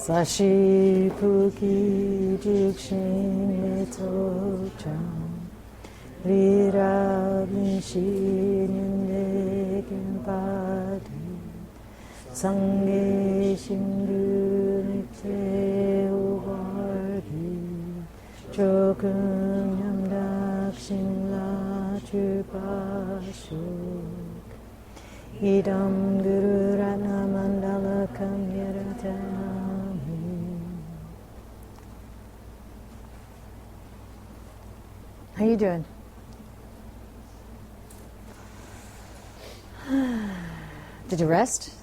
사시 부기 직신의 토장 리라빈시는 내겐 바디 상계 심근의 태우벌기 조금 염락신라 주바수 이담 그르라나만달라캄 예라타미. How you doing? Did you rest?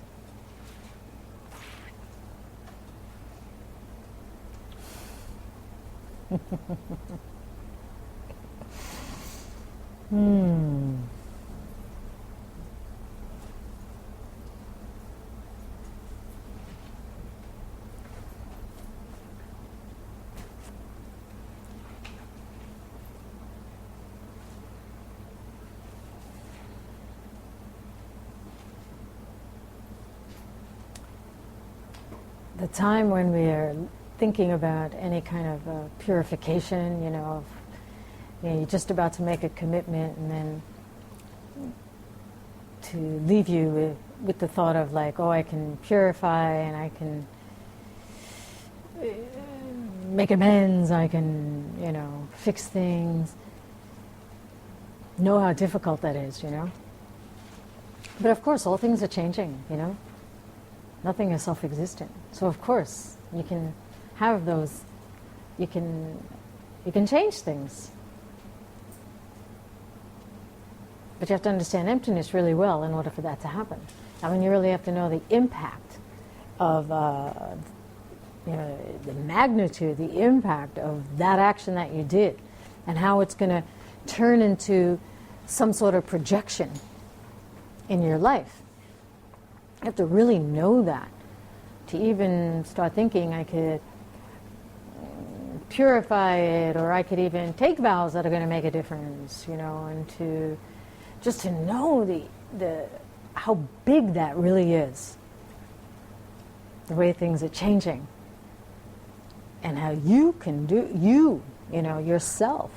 The time when we are thinking about any kind of purification, you're just about to make a commitment, and then to leave you with the thought of like, oh, I can purify and I can make amends, I can, fix things. Know how difficult that is, But of course, all things are changing, Nothing is self-existent. So of course, you can have those, you can change things. But you have to understand emptiness really well in order for that to happen. I mean, you really have to know the impact of, the magnitude, the impact of that action that you did, and how it's going to turn into some sort of projection in your life. You have to really know that to even start thinking I could purify it, or I could even take vows that are going to make a difference, and to just to know the how big that really is, the way things are changing, and how you can do yourself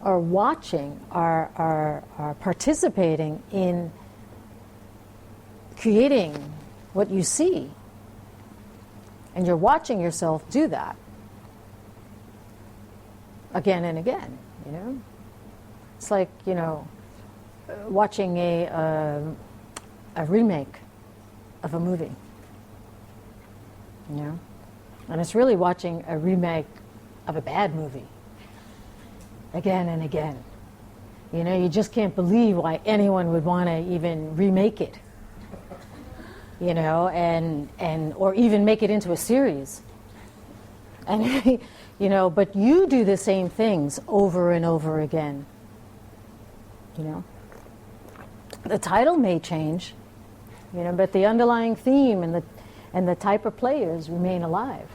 are watching, are participating in creating what you see. And you're watching yourself do that again and again, It's like, watching a remake of a movie, And it's really watching a remake of a bad movie. Again and again. You just can't believe why anyone would want to even remake it. And or even make it into a series. And but you do the same things over and over again. The title may change, but the underlying theme and the type of players remain alive.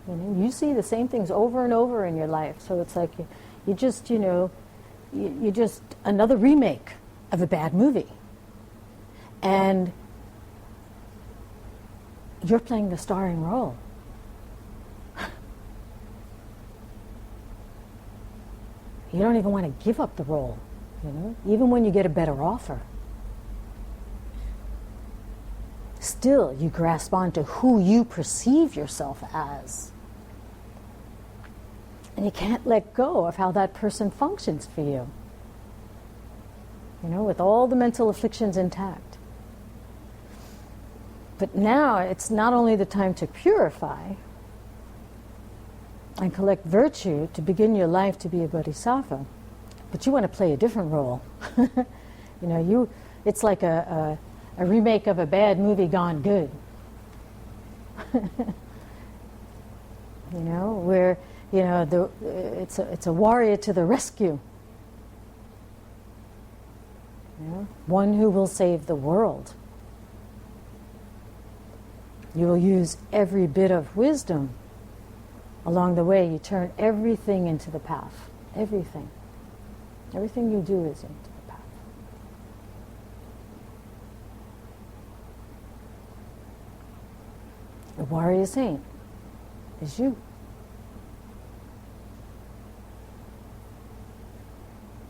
You see the same things over and over in your life, so it's like you just you're just another remake of a bad movie, and you're playing the starring role. You don't even want to give up the role, even when you get a better offer. Still, you grasp onto who you perceive yourself as. And you can't let go of how that person functions for you. With all the mental afflictions intact. But now it's not only the time to purify and collect virtue to begin your life to be a bodhisattva, but you want to play a different role. It's like a remake of a bad movie gone good. Where it's a warrior to the rescue. One who will save the world. You will use every bit of wisdom. Along the way, you turn everything into the path. Everything. Everything you do is into the path. The warrior saint is you.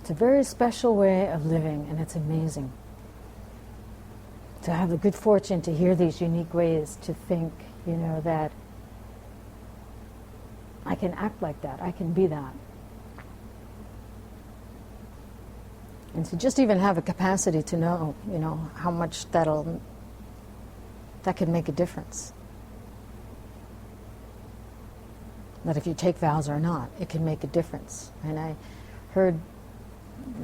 It's a very special way of living, and it's amazing to have the good fortune to hear these unique ways to think, that I can act like that, I can be that. And to just even have a capacity to know, how much that can make a difference. That if you take vows or not, it can make a difference. And I heard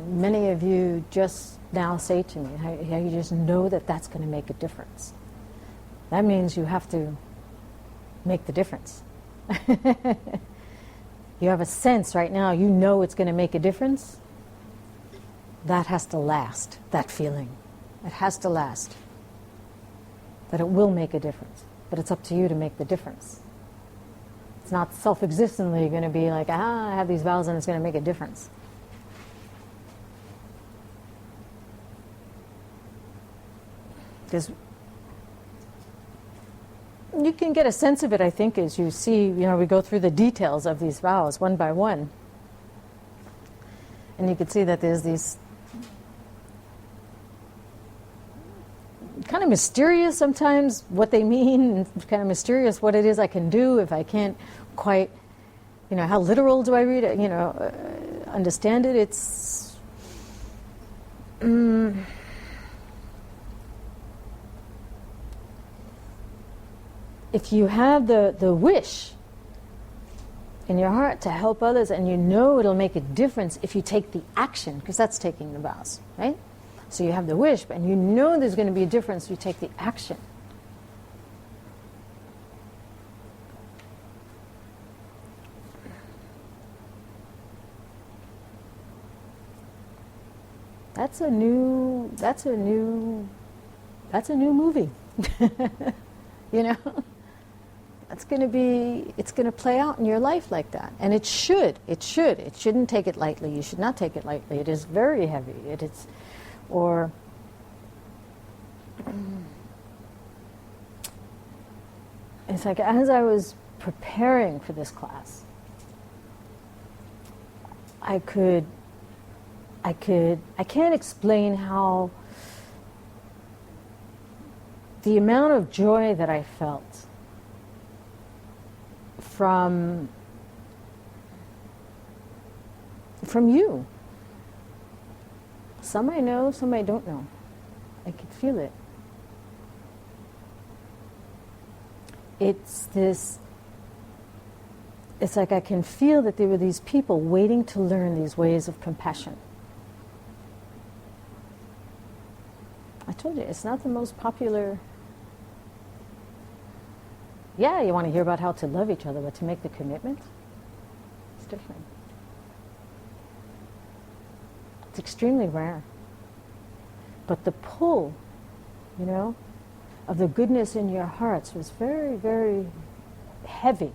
many of you just now say to me, how you just know that that's going to make a difference. That means you have to make the difference. You have a sense right now, you know it's going to make a difference. That has to last, that feeling. It has to last. That it will make a difference. But it's up to you to make the difference. It's not self-existently going to be like, I have these vows and it's going to make a difference. Because you can get a sense of it, I think, as you see, we go through the details of these vows one by one. And you can see that there's these kind of mysterious sometimes what they mean, and kind of mysterious what it is I can do if I can't quite, how literal do I read it, understand it. It's if you have the wish in your heart to help others, and it'll make a difference if you take the action, because that's taking the vows, right? So you have the wish, and there's going to be a difference if you take the action. That's a new movie. It's going to play out in your life like that. And it shouldn't take it lightly. You should not take it lightly. It is very heavy. It's like as I was preparing for this class, I can't explain how the amount of joy that I felt from you. Some I know, some I don't know. I could feel it. It's like I can feel that there were these people waiting to learn these ways of compassion. I told you, it's not the most popular. Yeah, you want to hear about how to love each other, but to make the commitment, it's different. It's extremely rare. But the pull, of the goodness in your hearts was very, very heavy.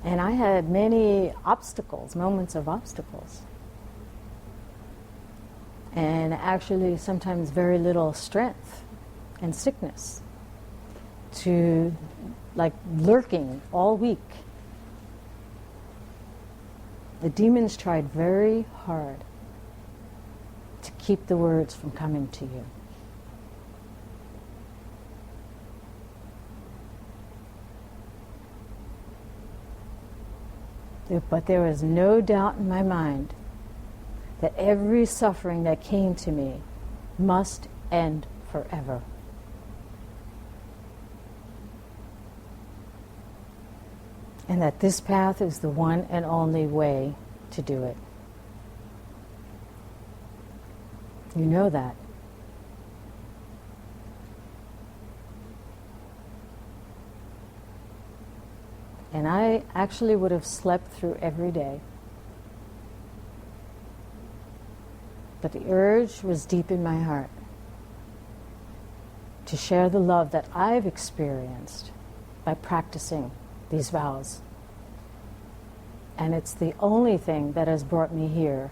And I had many moments of obstacles. And actually sometimes very little strength and sickness to lurking all week. The demons tried very hard to keep the words from coming to you. But there was no doubt in my mind that every suffering that came to me must end forever. And that this path is the one and only way to do it. You know that. And I actually would have slept through every day. But the urge was deep in my heart to share the love that I've experienced by practicing these vows. And it's the only thing that has brought me here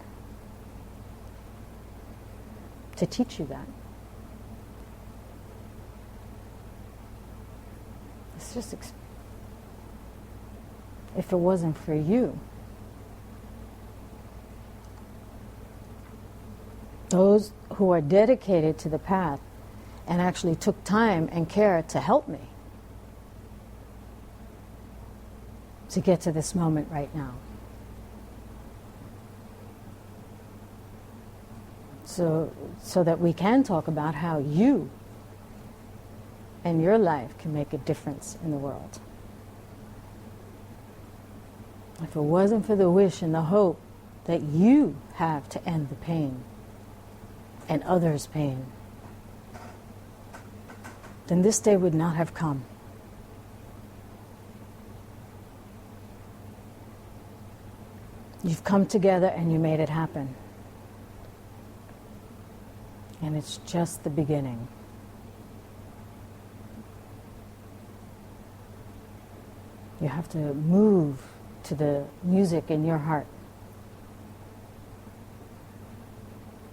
to teach you that. It's just, if it wasn't for you, those who are dedicated to the path and actually took time and care to help me to get to this moment right now. So that we can talk about how you and your life can make a difference in the world. If it wasn't for the wish and the hope that you have to end the pain and others' pain, then this day would not have come. You've come together and you made it happen. And it's just the beginning. You have to move to the music in your heart.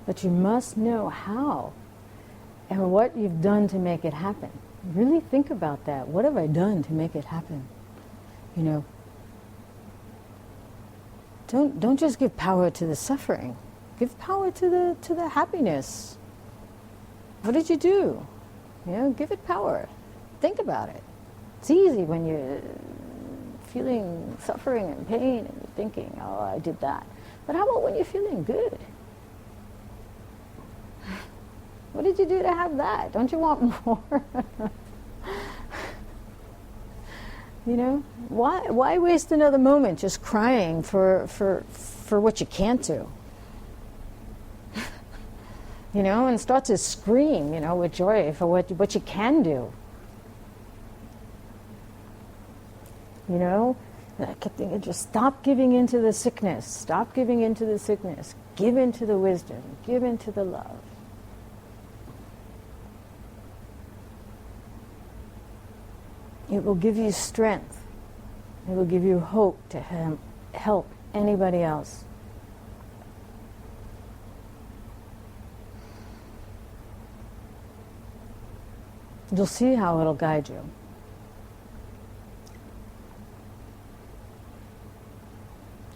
But you must know how and what you've done to make it happen. Really think about that. What have I done to make it happen? You know, don't just give power to the suffering. Give power to the happiness. What did you do? You know, give it power. Think about it. It's easy when you're feeling suffering and pain and you're thinking, oh, I did that. But how about when you're feeling good? What did you do to have that? Don't you want more? You know, why waste another moment just crying for what you can't do? You know, and start to scream, you know, with joy for what you can do. You know, I kept thinking, just stop giving into the sickness. Stop giving into the sickness. Give into the wisdom. Give into the love. It will give you strength. It will give you hope to help anybody else. You'll see how it'll guide you.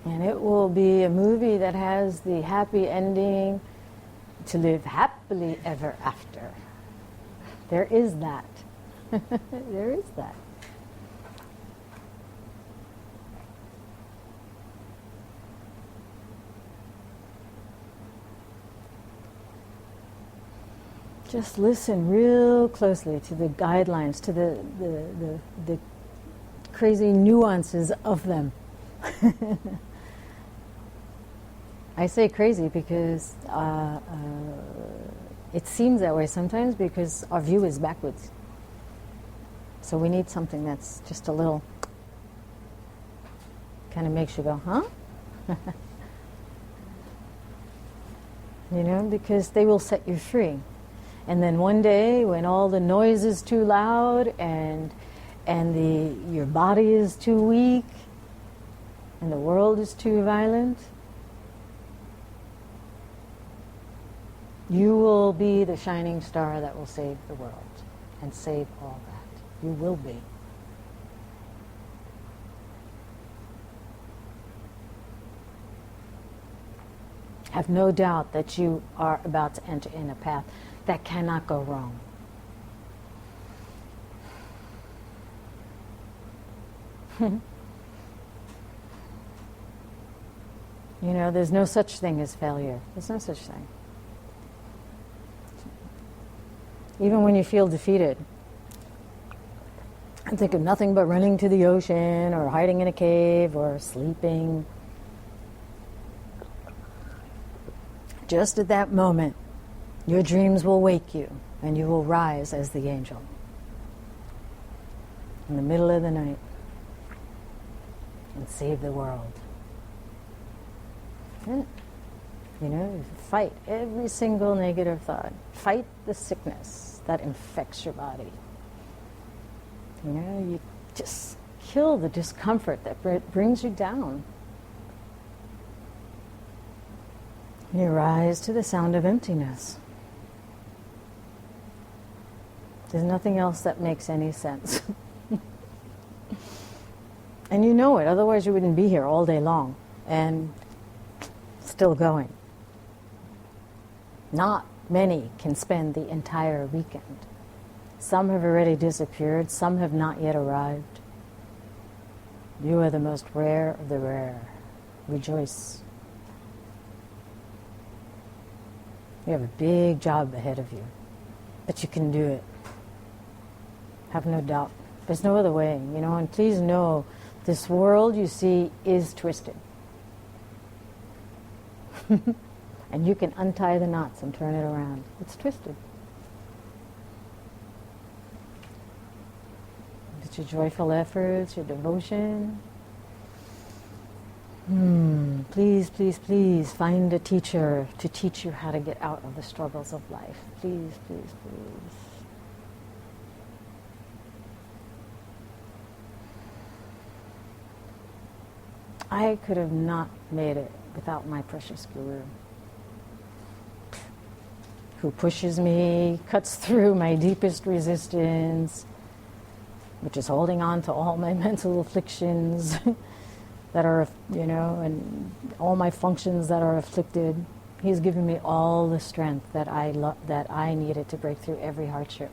And it will be a movie that has the happy ending, to live happily ever after. There is that. There is that. Just listen real closely to the guidelines, to the crazy nuances of them. I say crazy because it seems that way sometimes because our view is backwards. So we need something that's just a little, kind of makes you go, huh? You know, because they will set you free. And then one day when all the noise is too loud and your body is too weak and the world is too violent, you will be the shining star that will save the world and save all that. You will be. Have no doubt that you are about to enter in a path that cannot go wrong. You know, there's no such thing as failure. There's no such thing. Even when you feel defeated, I think of nothing but running to the ocean or hiding in a cave or sleeping. Just at that moment, your dreams will wake you and you will rise as the angel in the middle of the night and save the world. And, you know, fight every single negative thought. Fight the sickness that infects your body. You know, you just kill the discomfort that brings you down. You rise to the sound of emptiness. There's nothing else that makes any sense. And you know it, otherwise you wouldn't be here all day long and still going. Not many can spend the entire weekend. Some have already disappeared, some have not yet arrived. You are the most rare of the rare. Rejoice. You have a big job ahead of you, but you can do it. Have no doubt. There's no other way, and please know this world you see is twisted. And you can untie the knots and turn it around. It's twisted. It's your joyful efforts, your devotion. Please, please, please find a teacher to teach you how to get out of the struggles of life. Please, please, please. I could have not made it without my precious Guru, who pushes me, cuts through my deepest resistance, which is holding on to all my mental afflictions that are, and all my functions that are afflicted. He's given me all the strength that I needed to break through every hardship.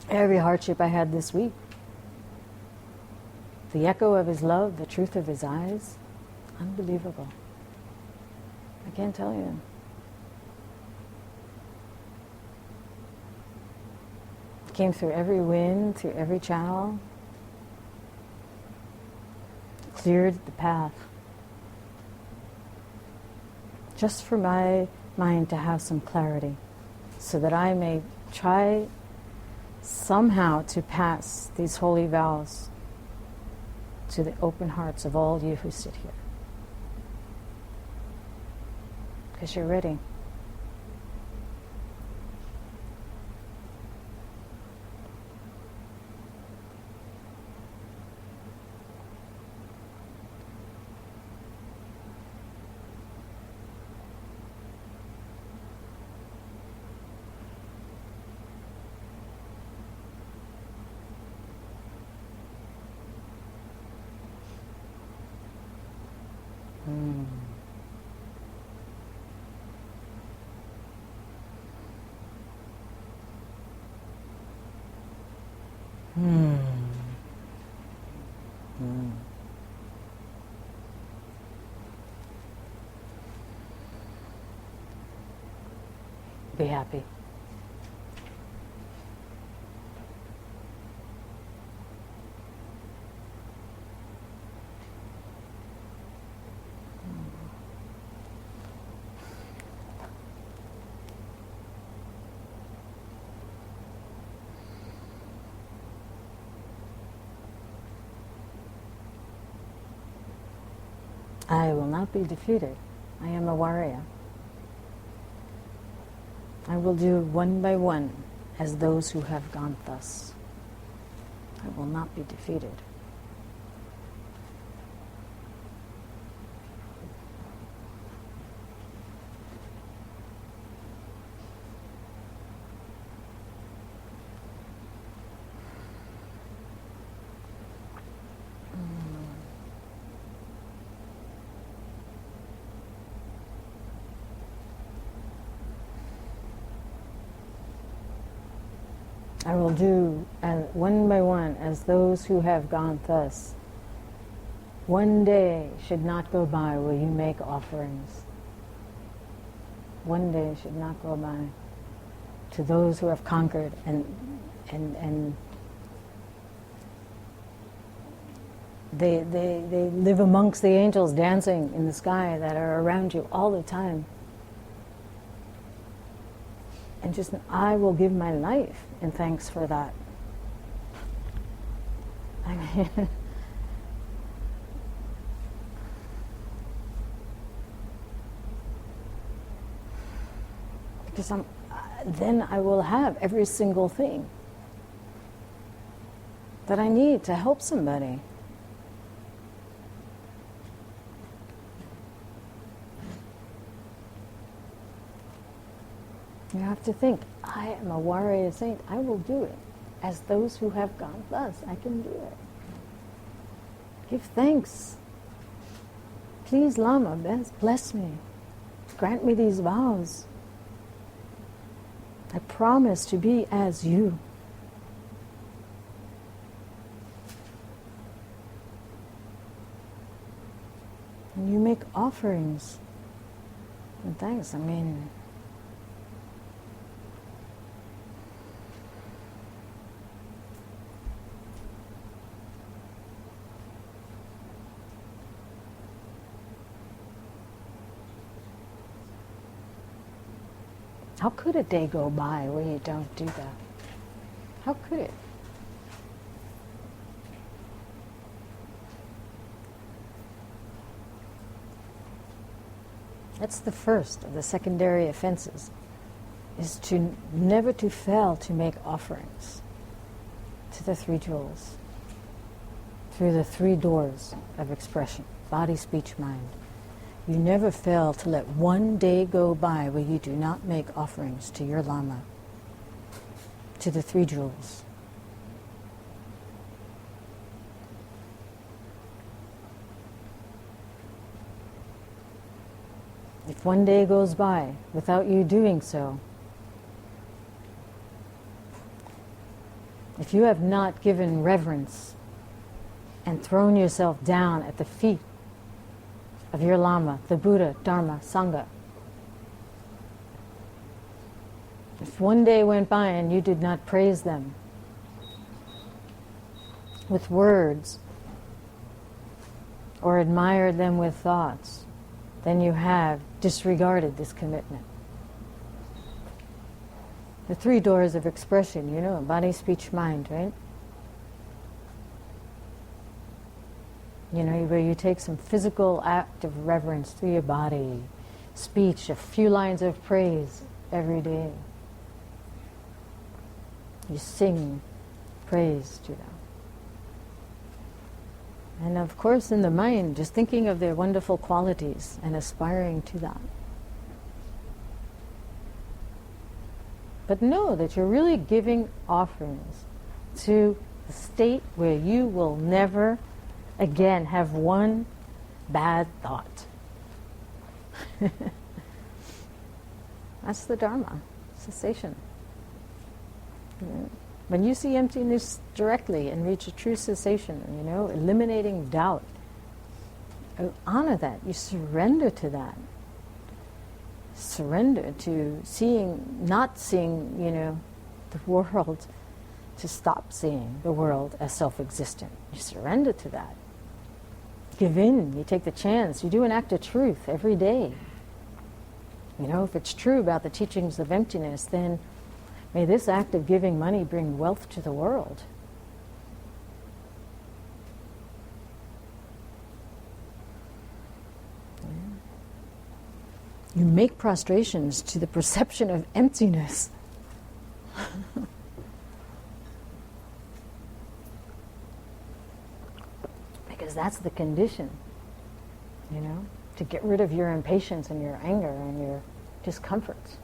Every hardship I had this week. The echo of his love, the truth of his eyes, unbelievable. I can't tell you. Came through every wind, through every channel, cleared the path, just for my mind to have some clarity, so that I may try somehow to pass these holy vows to the open hearts of all you who sit here. Because you're ready. Be happy. I will not be defeated. I am a warrior. I will do one by one as those who have gone thus. I will not be defeated. I will do one by one as those who have gone thus. One day should not go by where you make offerings. One day should not go by to those who have conquered and they live amongst the angels dancing in the sky that are around you all the time. And just, I will give my life in thanks for that. I mean, because then I will have every single thing that I need to help somebody. You have to think, I am a warrior saint. I will do it. As those who have gone thus, I can do it. Give thanks. Please, Lama, bless me. Grant me these vows. I promise to be as you. And you make offerings and thanks. I mean, how could a day go by where you don't do that? How could it? That's the first of the secondary offenses, is to never to fail to make offerings to the three jewels through the three doors of expression, body, speech, mind. You never fail to let one day go by where you do not make offerings to your Lama, to the three jewels. If one day goes by without you doing so, if you have not given reverence and thrown yourself down at the feet of your Lama, the Buddha, Dharma, Sangha, if one day went by and you did not praise them with words or admired them with thoughts, then you have disregarded this commitment. The three doors of expression, you know, body, speech, mind, right? You know, where you take some physical act of reverence through your body, speech, a few lines of praise every day. You sing praise to them. And of course in the mind, just thinking of their wonderful qualities and aspiring to that. But know that you're really giving offerings to a state where you will never again have one bad thought. That's the Dharma, cessation. When you see emptiness directly and reach a true cessation, you know, eliminating doubt, honor that. You surrender to that. Surrender to seeing, not seeing, you know, the world, to stop seeing the world as self-existent. You surrender to that. Give in. You take the chance. You do an act of truth every day. You know, if it's true about the teachings of emptiness, then may this act of giving money bring wealth to the world. You make prostrations to the perception of emptiness. Because that's the condition, you know, to get rid of your impatience and your anger and your discomforts.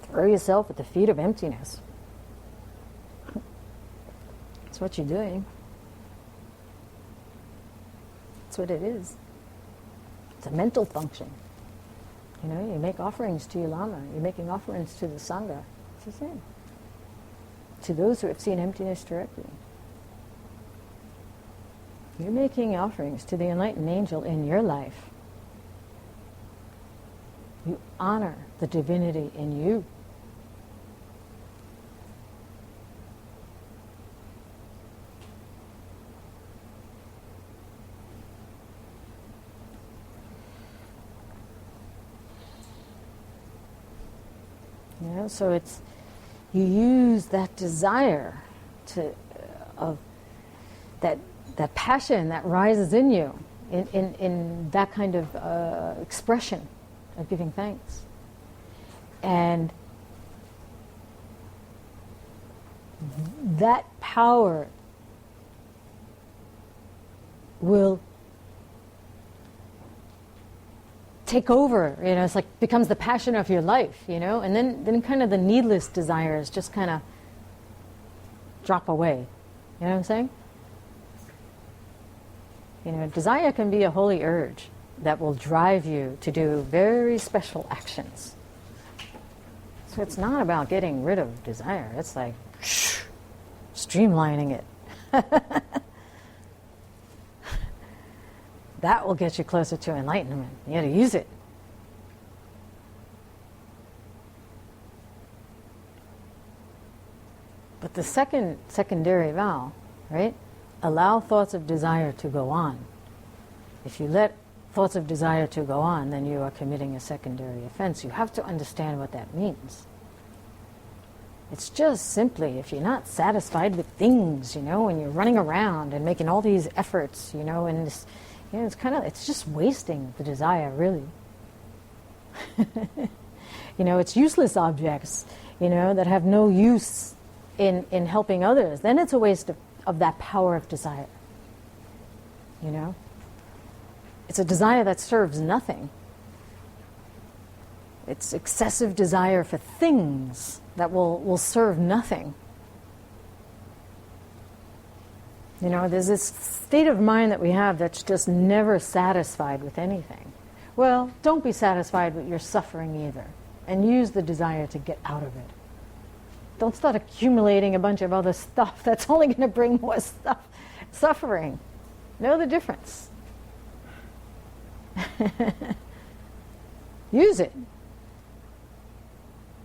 Throw yourself at the feet of emptiness. That's what you're doing. That's what it is. It's a mental function. You know, you make offerings to your Lama. You're making offerings to the Sangha. It's the same. To those who have seen emptiness directly. You're making offerings to the enlightened angel in your life. You honor the divinity in you. You know, so it's, you use that desire to, of that passion that rises in you in that kind of expression of giving thanks. And that power will take over, you know, it's like becomes the passion of your life, you know, and then kind of the needless desires just kind of drop away. You know what I'm saying? You know, desire can be a holy urge that will drive you to do very special actions. So it's not about getting rid of desire. It's like streamlining it. That will get you closer to enlightenment. You got to use it. But the secondary vow, right? Allow thoughts of desire to go on. If you let thoughts of desire to go on, then you are committing a secondary offense. You have to understand what that means. It's just simply, if you're not satisfied with things, you know, and you're running around and making all these efforts, you know, and this, you know, it's just wasting the desire, really. You know, it's useless objects, you know, that have no use in helping others. Then it's a waste of that power of desire. You know? It's a desire that serves nothing. It's excessive desire for things that will serve nothing. You know, there's this state of mind that we have that's just never satisfied with anything. Well, don't be satisfied with your suffering either, and use the desire to get out of it. Don't start accumulating a bunch of other stuff that's only going to bring more suffering. Know the difference. Use it.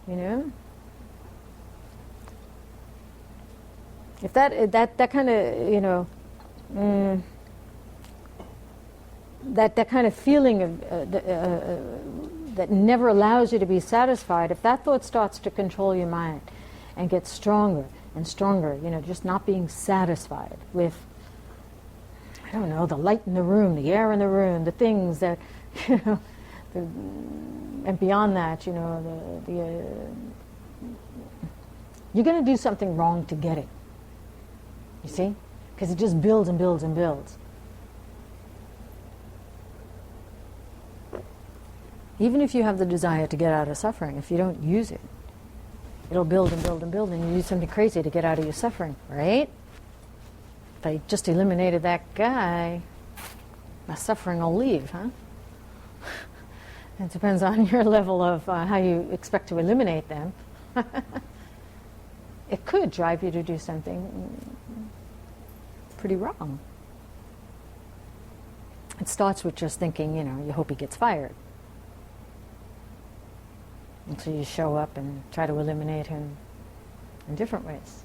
You know? If that kind of, you know, that kind of feeling of that never allows you to be satisfied, if that thought starts to control your mind and gets stronger and stronger, you know, just not being satisfied with, I don't know, the light in the room, the air in the room, the things that, you know, and beyond that, you know, you're going to do something wrong to get it. You see? Because it just builds and builds and builds. Even if you have the desire to get out of suffering, if you don't use it, it'll build and build and build, and you do something crazy to get out of your suffering, right? If I just eliminated that guy, my suffering will leave, huh? It depends on your level of how you expect to eliminate them. It could drive you to do something pretty wrong. It starts with just thinking, you know, you hope he gets fired. And so you show up and try to eliminate him in different ways.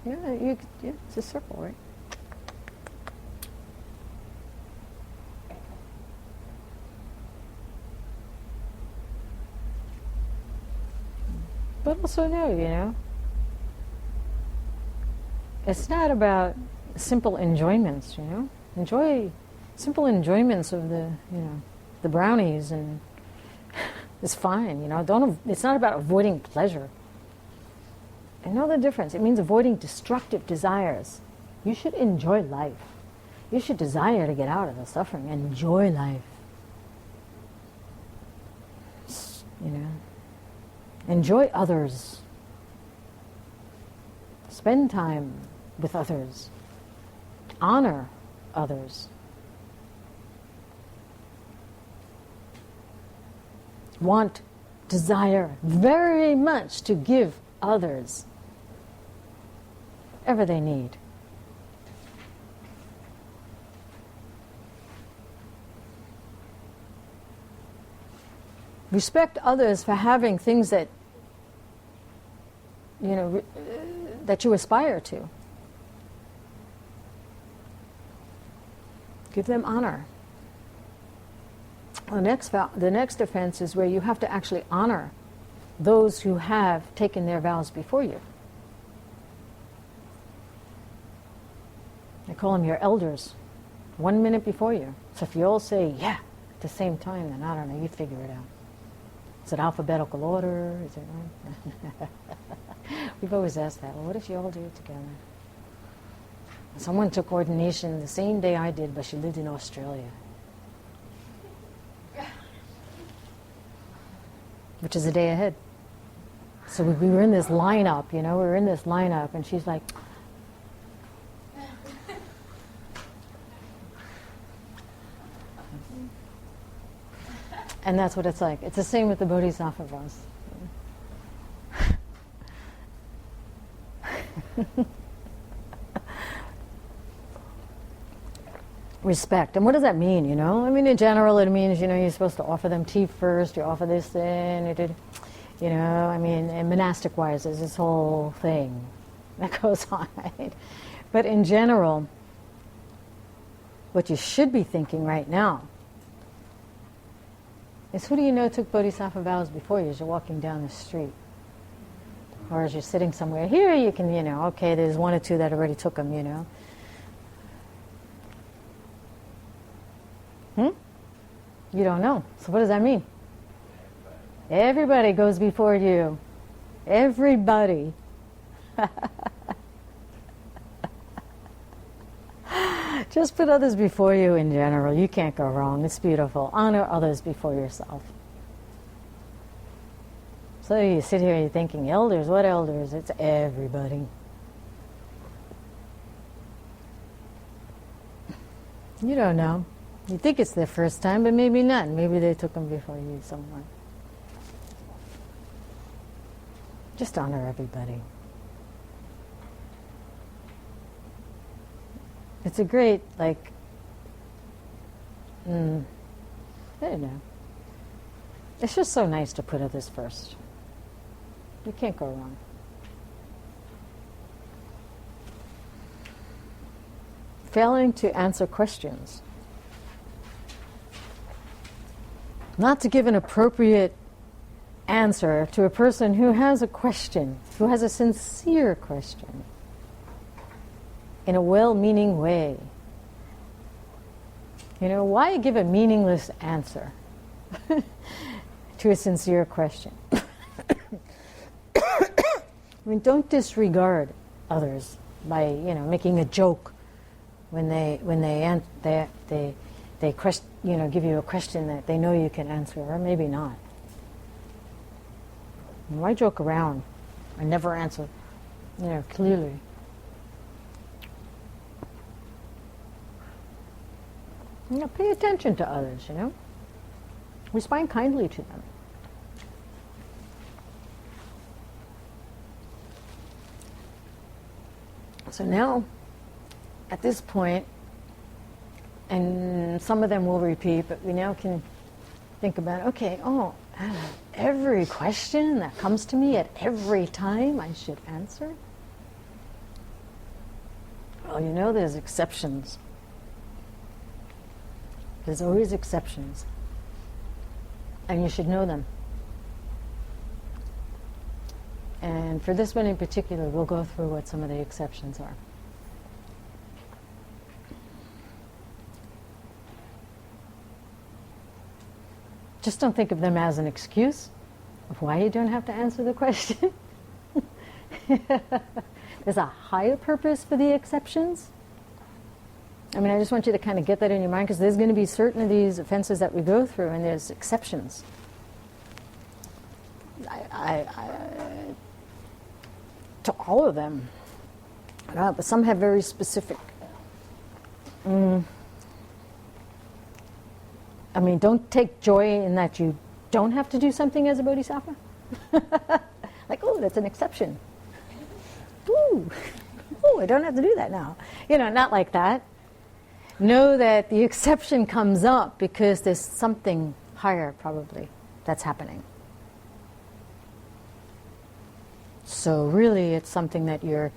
Yeah, it's a circle, right? But also know, you know, it's not about simple enjoyments, you know. Enjoy simple enjoyments of the, you know, the brownies, and it's fine, you know. It's not about avoiding pleasure. And know the difference. It means avoiding destructive desires. You should enjoy life. You should desire to get out of the suffering. Enjoy life. You know. Enjoy others. Spend time with others. Honor others. Want, desire very much to give others whatever they need. Respect others for having things that, you know, that you aspire to. Give them honor. The next offense is where you have to actually honor those who have taken their vows before you. They call them your elders, 1 minute before you. So if you all say yeah at the same time, then I don't know, you figure it out. Is it alphabetical order? Is it right? We've always asked that. Well, what if you all do it together? Someone took ordination the same day I did, but she lived in Australia. which is a day ahead. So we were in this lineup, we were in this lineup, and she's like, and that's what it's like. It's the same with the Bodhisattva Vows. Respect. And what does that mean, I mean, in general, it means, you're supposed to offer them tea first, you offer this in, I mean, in monastic wise, there's this whole thing that goes on, right? But in general, what you should be thinking right now is, who do you know took Bodhisattva vows before you as you're walking down the street? Or as you're sitting somewhere here, you can, okay, there's one or two that already took them, You don't know. So what does that mean? Everybody goes before you. Everybody. Just put others before you in general. You can't go wrong. It's beautiful. Honor others before yourself. So you sit here, you're thinking, elders, what elders? It's everybody. You don't know. You think it's their first time, but maybe not. Maybe they took them before you somewhere. Just honor everybody. It's a great, I don't know. It's just so nice to put others first. You can't go wrong. Failing to answer questions. Not to give an appropriate answer to a person who has a question, who has a sincere question, in a well-meaning way. Why give a meaningless answer to a sincere question? I mean, don't disregard others by making a joke when they give you a question that they know you can answer, or maybe not. Why joke around? I never answer, clearly. Pay attention to others, Respond kindly to them. So now, at this point, and some of them will repeat, but we now can think about, okay, every question that comes to me at every time I should answer? Well, there's exceptions. There's always exceptions. And you should know them. And for this one in particular, we'll go through what some of the exceptions are. Just don't think of them as an excuse of why you don't have to answer the question. There's a higher purpose for the exceptions. I mean, I just want you to kind of get that in your mind, because there's going to be certain of these offenses that we go through, and there's exceptions. To all of them. But some have very specific. I mean, don't take joy in that you don't have to do something as a bodhisattva. That's an exception. Ooh, I don't have to do that now. Not like that. Know that the exception comes up because there's something higher, probably, that's happening. So really, it's something that you're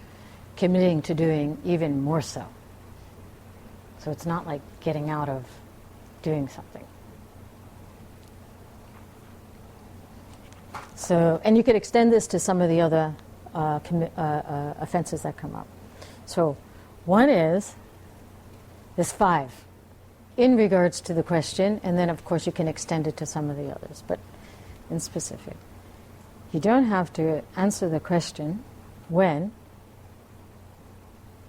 committing to doing even more so. So it's not like getting out of doing something. So, and you could extend this to some of the other offenses that come up. So one is, there's 5 in regards to the question, and then of course you can extend it to some of the others, but in specific. You don't have to answer the question when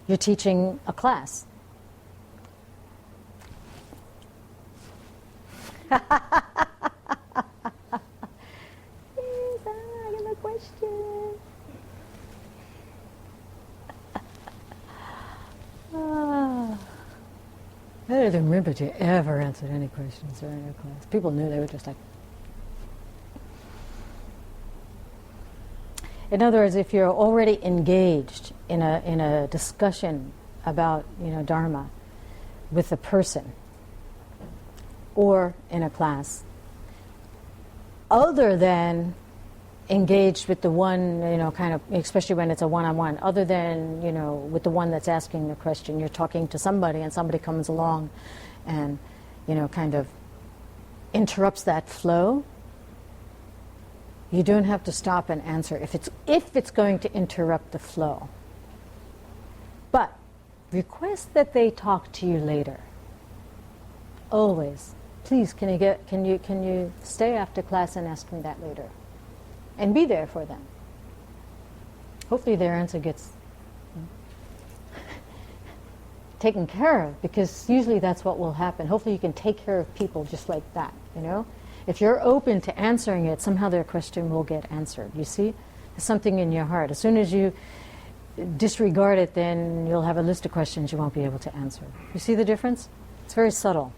you're teaching a class. don't remember that you ever answered any questions during your class. People knew, they were just like... In other words, if you're already engaged in a discussion about, Dharma with a person or in a class, other than engaged with the one, kind of, especially when it's a one-on-one, other than, with the one that's asking the question, you're talking to somebody and somebody comes along and, kind of interrupts that flow, you don't have to stop and answer if it's going to interrupt the flow. But request that they talk to you later. Always. Please, can you stay after class and ask me that later? And be there for them. Hopefully their answer gets taken care of, because usually that's what will happen. Hopefully you can take care of people just like that, If you're open to answering it, somehow their question will get answered. You see? There's something in your heart. As soon as you disregard it, then you'll have a list of questions you won't be able to answer. You see the difference? It's very subtle.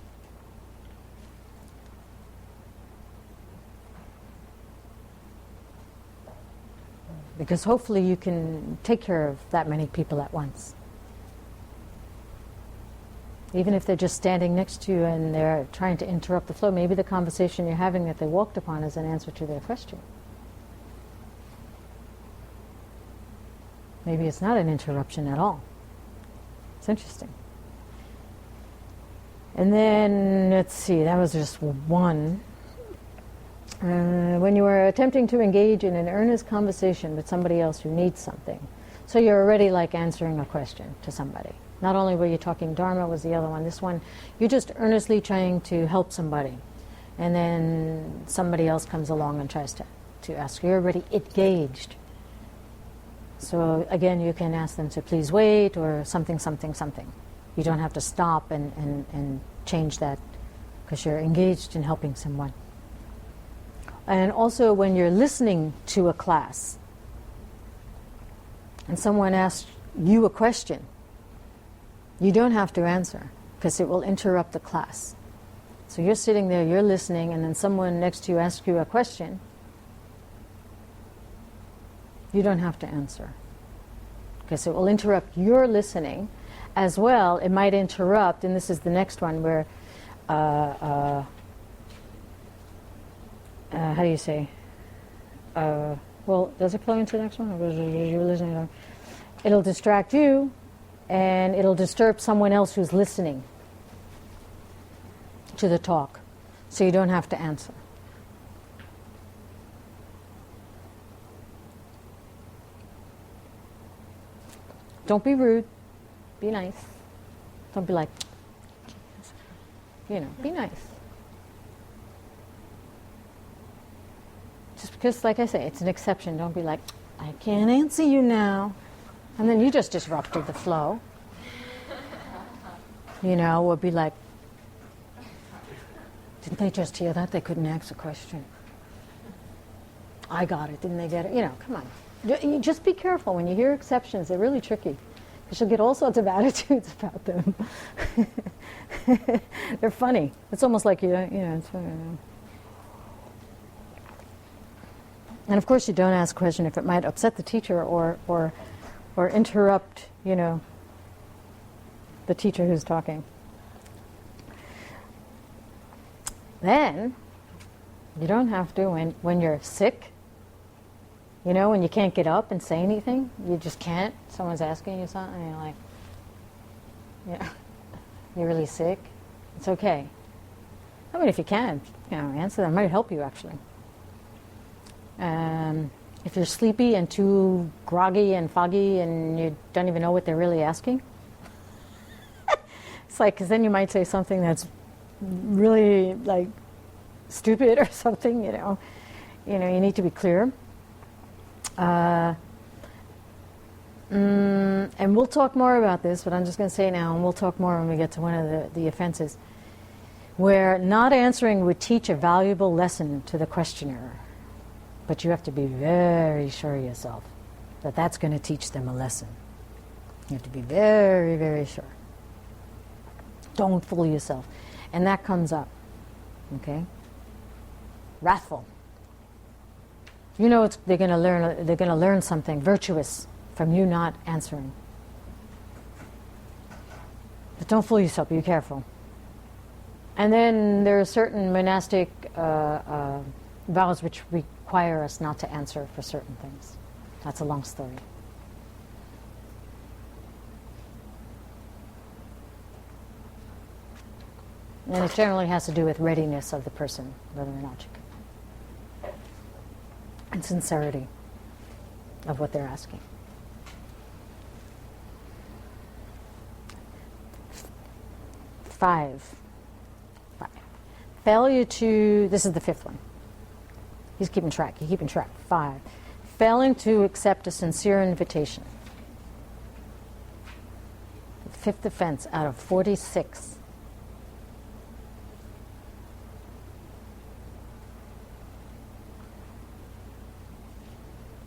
Because hopefully you can take care of that many people at once. Even if they're just standing next to you and they're trying to interrupt the flow, maybe the conversation you're having that they walked upon is an answer to their question. Maybe it's not an interruption at all. It's interesting. And then, let's see, that was just one. When you are attempting to engage in an earnest conversation with somebody else who needs something. So you're already like answering a question to somebody. Not only were you talking Dharma, was the other one. This one, you're just earnestly trying to help somebody. And then somebody else comes along and tries to ask. You're already engaged. So again, you can ask them to please wait, or something, something, something. You don't have to stop and change that, because you're engaged in helping someone. And also when you're listening to a class and someone asks you a question, you don't have to answer, because it will interrupt the class. So you're sitting there, you're listening, and then someone next to you asks you a question. You don't have to answer, because it will interrupt your listening as well. It might interrupt, and this is the next one where, how do you say? Well, does it flow into the next one? Or was you listening to? It'll distract you, and it'll disturb someone else who's listening to the talk, so you don't have to answer. Don't be rude. Be nice. Don't be like, be nice. Just because, like I say, it's an exception. Don't be like, I can't answer you now. And then you just disrupted the flow. Or be like, didn't they just hear that? They couldn't ask a question. I got it. Didn't they get it? Come on. You just be careful when you hear exceptions. They're really tricky, because you'll get all sorts of attitudes about them. They're funny. It's almost like it's funny. And of course, you don't ask a question if it might upset the teacher or interrupt, the teacher who's talking. Then you don't have to when you're sick. When you can't get up and say anything, you just can't. Someone's asking you something, and you're like, you're really sick. It's okay. I mean, if you can, answer them. It might help you, actually. If you're sleepy and too groggy and foggy and you don't even know what they're really asking, it's like, because then you might say something that's really, like, stupid or something, you need to be clear. And we'll talk more about this, but I'm just going to say now, and we'll talk more when we get to one of the offenses, where not answering would teach a valuable lesson to the questioner. But you have to be very sure of yourself that that's going to teach them a lesson. You have to be very, very sure. Don't fool yourself. And that comes up. Okay? Wrathful. You know they're going to learn something virtuous from you not answering. But don't fool yourself, be careful. And then there are certain monastic vows which require us not to answer for certain things. That's a long story. And it generally has to do with readiness of the person, whether or not you can. And sincerity of what they're asking. Five. Failure to, this is the fifth one. He's keeping track. 5. Failing to accept a sincere invitation. The fifth offense out of 46.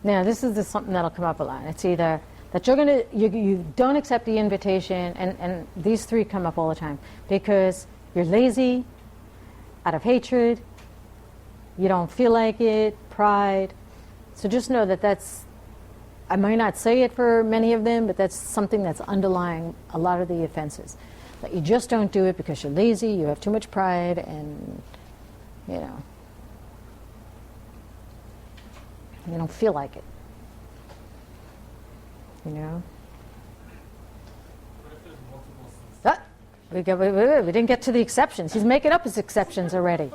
Now, this is something that'll come up a lot. It's either that you don't accept the invitation, and these three come up all the time, because you're lazy, out of hatred, you don't feel like it, pride. So just know that I might not say it for many of them, but that's something that's underlying a lot of the offenses. That you just don't do it because you're lazy, you have too much pride, and you don't feel like it. You know? What if there's multiple senses? We didn't get to the exceptions. He's making up his exceptions already.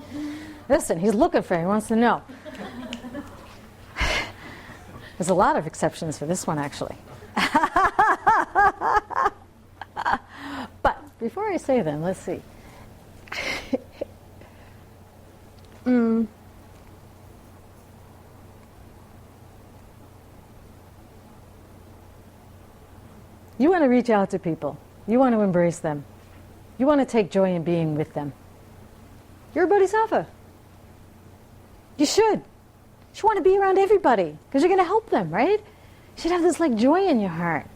Listen, he's looking for it. He wants to know. There's a lot of exceptions for this one, actually. But before I say them, let's see. You want to reach out to people. You want to embrace them. You want to take joy in being with them. You're a bodhisattva. You should. You should want to be around everybody because you're going to help them, right? You should have this joy in your heart.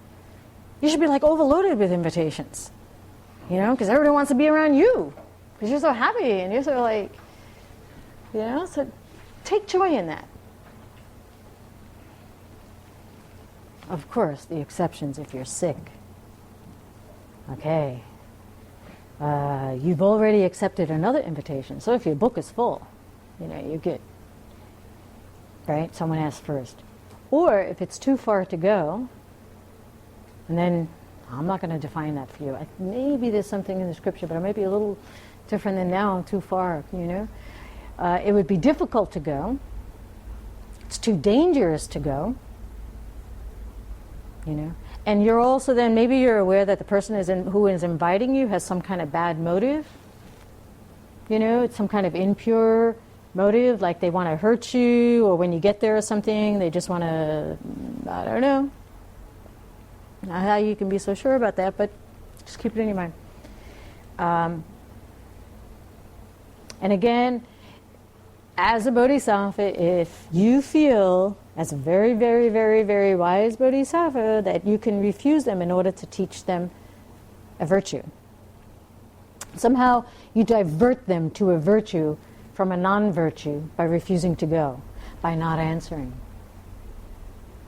You should be overloaded with invitations, because everyone wants to be around you because you're so happy and you're so so take joy in that. Of course, the exceptions if you're sick. Okay. You've already accepted another invitation. So if your book is full, you're good. Right? Someone asked first. Or if it's too far to go, and then I'm not going to define that for you. Maybe there's something in the scripture, but it might be a little different than now, too far, It would be difficult to go. It's too dangerous to go. And you're also then, maybe you're aware that the person who is inviting you has some kind of bad motive. It's some kind of impure motive, like they want to hurt you, or when you get there or something, they just want to, I don't know. Not how you can be so sure about that, but just keep it in your mind. And again, as a bodhisattva, if you feel, as a very, very, very, very wise bodhisattva, that you can refuse them in order to teach them a virtue. Somehow you divert them to a virtue from a non-virtue by refusing to go, by not answering.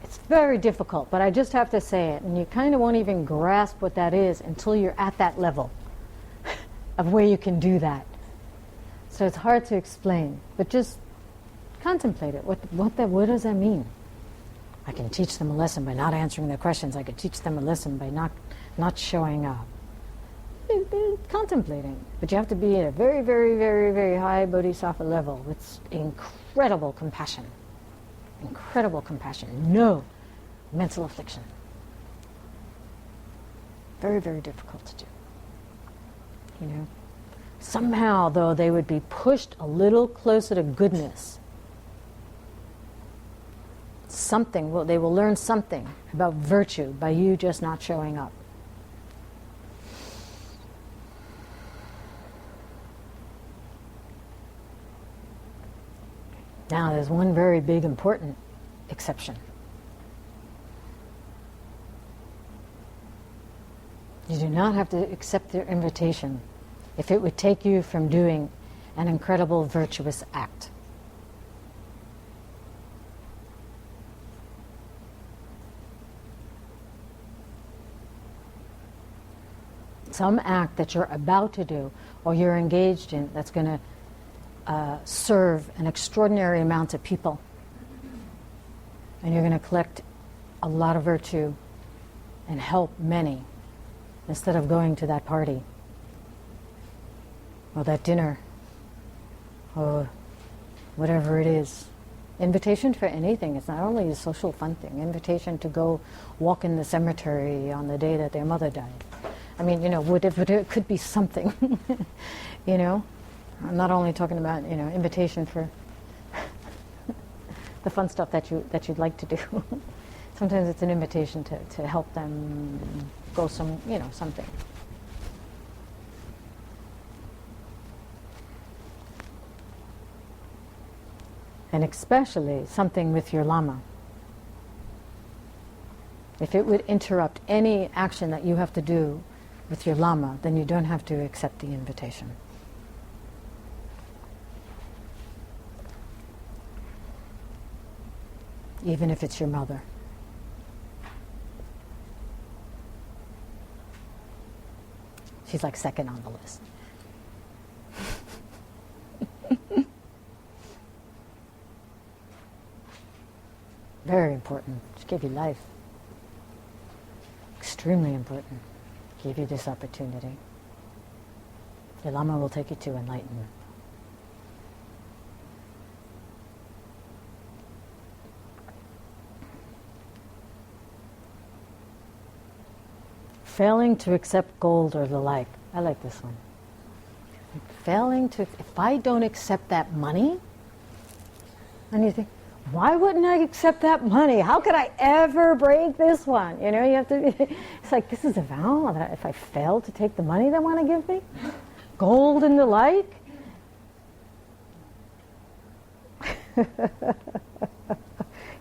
It's very difficult, but I just have to say it, and you kind of won't even grasp what that is until you're at that level of where you can do that. So it's hard to explain, but just contemplate it. What does that mean? I can teach them a lesson by not answering their questions. I could teach them a lesson by not showing up. Contemplating. But you have to be at a very, very, very, very high bodhisattva level with incredible compassion. Incredible compassion. No mental affliction. Very, very difficult to do. Somehow, though, they would be pushed a little closer to goodness. They will learn something about virtue by you just not showing up. Now, there's one very big, important exception. You do not have to accept their invitation if it would take you from doing an incredible virtuous act. Some act that you're about to do or you're engaged in that's going to serve an extraordinary amount of people. And you're going to collect a lot of virtue and help many instead of going to that party or that dinner or whatever it is. Invitation for anything. It's not only a social fun thing. Invitation to go walk in the cemetery on the day that their mother died. I mean, you know, whatever, it could be something, you know. I'm not only talking about, you know, invitation for the fun stuff that you'd like to do. Sometimes it's an invitation to help them go some, you know, something. And especially something with your Lama. If it would interrupt any action that you have to do with your Lama, then you don't have to accept the invitation. Even if it's your mother. She's like second on the list. Very important. She gave you life. Extremely important. Give you this opportunity. The Lama will take you to enlightenment. Failing to accept gold or the like. I like this one. Failing to, if I don't accept that money, and you think, why wouldn't I accept that money? How could I ever break this one? You know, you have to, it's like, this is a vow that if I fail to take the money they want to give me, gold and the like. If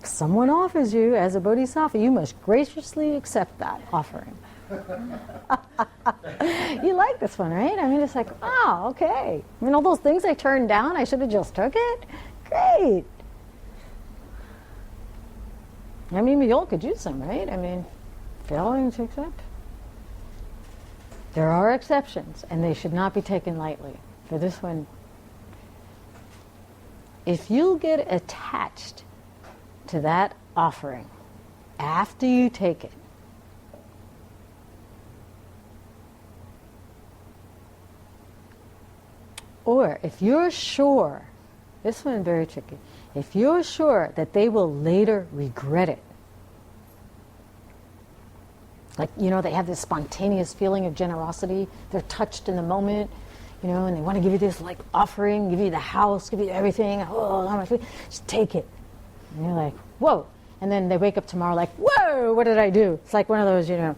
someone offers you as a bodhisattva, you must graciously accept that offering. You like this one, right? I mean, it's like, oh, okay. I mean, all those things I turned down, I should have just took it. Great. I mean, we all could use some, right? I mean, failing to accept. There are exceptions, and they should not be taken lightly. For this one, if you get attached to that offering after you take it, or if you're sure, this one is very tricky, if you're sure that they will later regret it, like, you know, they have this spontaneous feeling of generosity, they're touched in the moment, you know, and they want to give you this like offering, give you the house, give you everything, oh, how much, just take it. And you're like, whoa. And then they wake up tomorrow like, whoa, what did I do? It's like one of those, you know,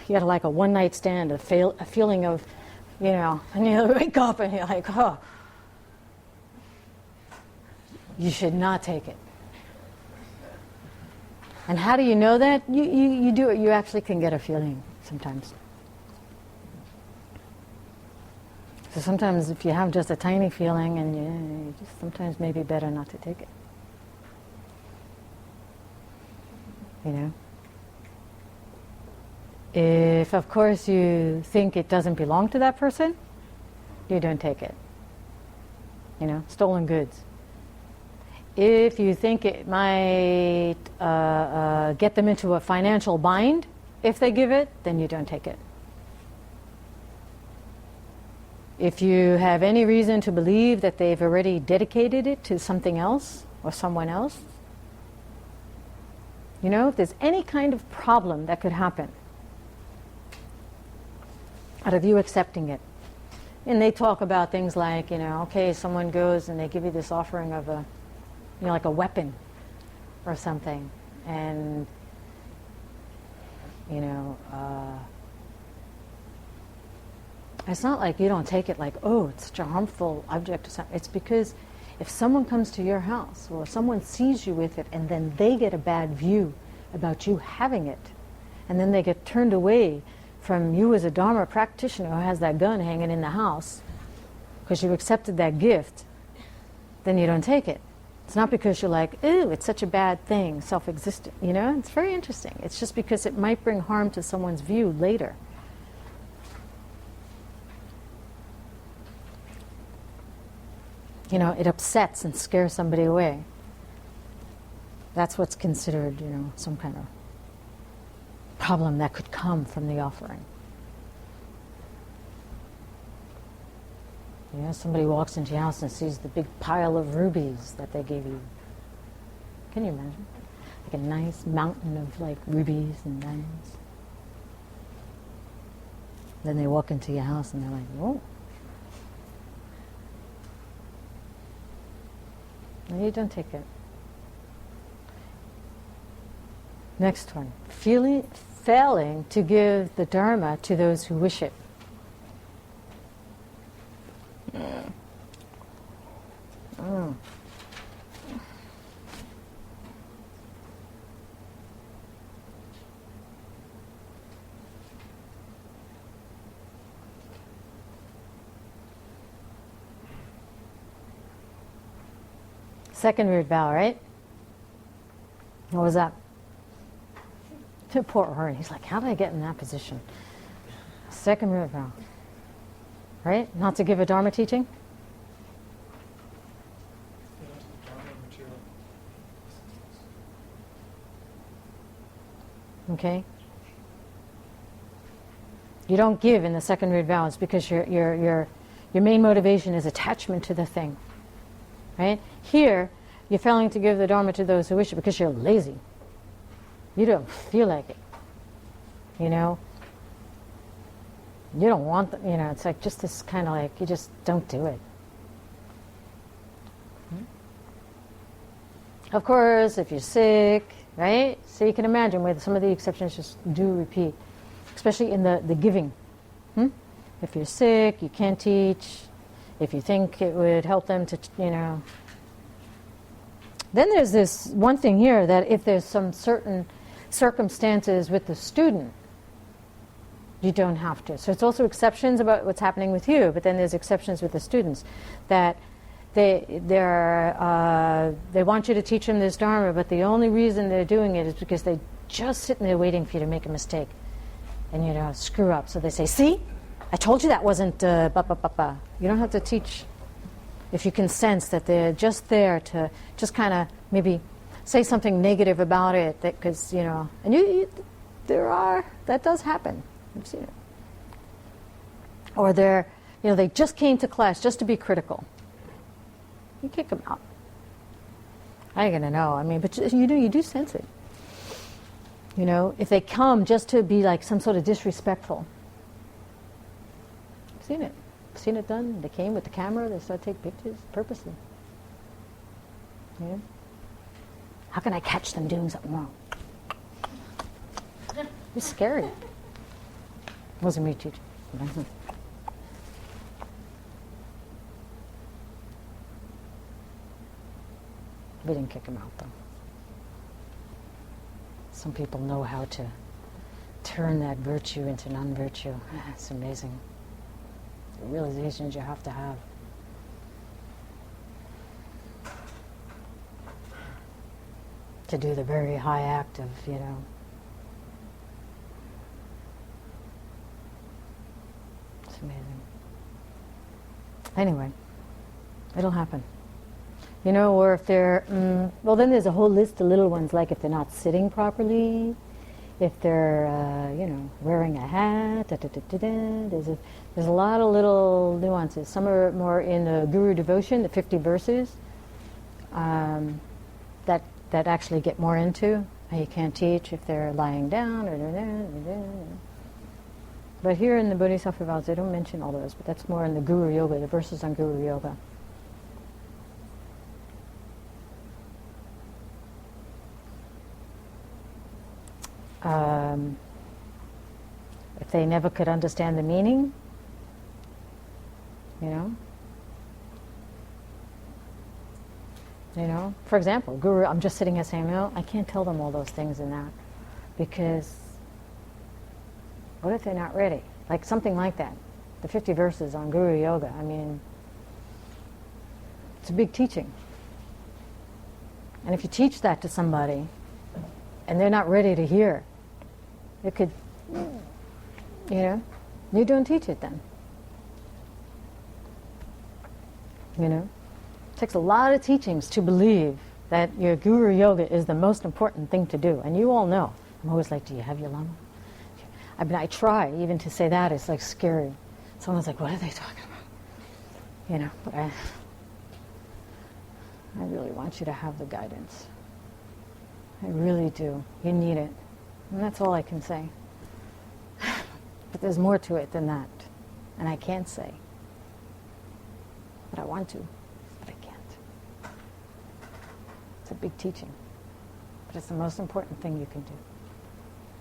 you had like a one night stand, a feeling of, you know, and you wake up and you're like, oh. You should not take it. And how do you know that? You do it, you actually can get a feeling sometimes. So sometimes if you have just a tiny feeling, and you just sometimes maybe better not to take it. You know? If, of course, you think it doesn't belong to that person, you don't take it. You know, stolen goods. If you think it might get them into a financial bind if they give it, then you don't take it. If you have any reason to believe that they've already dedicated it to something else or someone else, you know, if there's any kind of problem that could happen out of you accepting it. And they talk about things like, you know, okay, someone goes and they give you this offering of a, you know, like a weapon or something, and you know, it's not like you don't take it like, oh, it's such a harmful object or something. It's because if someone comes to your house or someone sees you with it and then they get a bad view about you having it, and then they get turned away from you as a Dharma practitioner who has that gun hanging in the house because you accepted that gift, then you don't take it. It's not because you're like, ooh, it's such a bad thing, self-existent, you know? It's very interesting. It's just because it might bring harm to someone's view later. You know, it upsets and scares somebody away. That's what's considered, you know, some kind of problem that could come from the offering. You know, somebody walks into your house and sees the big pile of rubies that they gave you. Can you imagine? Like a nice mountain of like rubies and diamonds. Then they walk into your house and they're like, whoa. No, you don't take it. Next one. Failing to give the Dharma to those who wish it. Second root vow, right? What was that? Poor Art. He's like, how did I get in that position? Second root vow. Right? Not to give a Dharma teaching? Okay? You don't give in the second root vow. It's because your main motivation is attachment to the thing. Right? Here, you're failing to give the Dharma to those who wish it because you're lazy. You don't feel like it. You know? You don't want, you know, it's like just this kind of like, you just don't do it. Of course, if you're sick, right? So you can imagine where some of the exceptions just do repeat, especially in the giving. If you're sick, you can't teach. If you think it would help them to, you know. Then there's this one thing here that if there's some certain circumstances with the student, you don't have to. So it's also exceptions about what's happening with you, but then there's exceptions with the students that they want you to teach them this Dharma, but the only reason they're doing it is because they're just sitting there waiting for you to make a mistake and, you know, screw up. So they say, see, I told you that wasn't ba ba ba ba. You don't have to teach if you can sense that they're just there to just kind of maybe say something negative about it, because, you know, and that does happen. I've seen it. Or they just came to class just to be critical. You kick them out. I ain't gonna know. I mean, but you do sense it. You know, if they come just to be like some sort of disrespectful. I've seen it. I've seen it done. They came with the camera. They started to take pictures purposely. Yeah. How can I catch them doing something wrong? It's scary. It wasn't me teaching. We didn't kick him out, though. Some people know how to turn that virtue into non-virtue. It's amazing. The realizations you have to have. To do the very high act of, you know, it's amazing. Anyway, it'll happen. You know, or if they're, well, then there's a whole list of little ones, like if they're not sitting properly, if they're, you know, wearing a hat, there's a lot of little nuances. Some are more in the Guru Devotion, the 50 verses, that actually get more into how you can't teach if they're lying down, but here in the Bodhisattva Vows, they don't mention all those, but that's more in the Guru Yoga, the verses on Guru Yoga. If they never could understand the meaning, you know, for example, Guru, I'm just sitting here saying, no, I can't tell them all those things in that, because What if they're not ready? Like something like that. The 50 verses on Guru Yoga. I mean, it's a big teaching. And if you teach that to somebody and they're not ready to hear, it could, you don't teach it then. It takes a lot of teachings to believe that your Guru Yoga is the most important thing to do. And you all know. I'm always like, do you have your Lama? I mean, I try even to say that. It's like scary. Someone's like, what are they talking about? But I really want you to have the guidance. I really do. You need it. And that's all I can say. But there's more to it than that. And I can't say. But I want to. But I can't. It's a big teaching. But it's the most important thing you can do.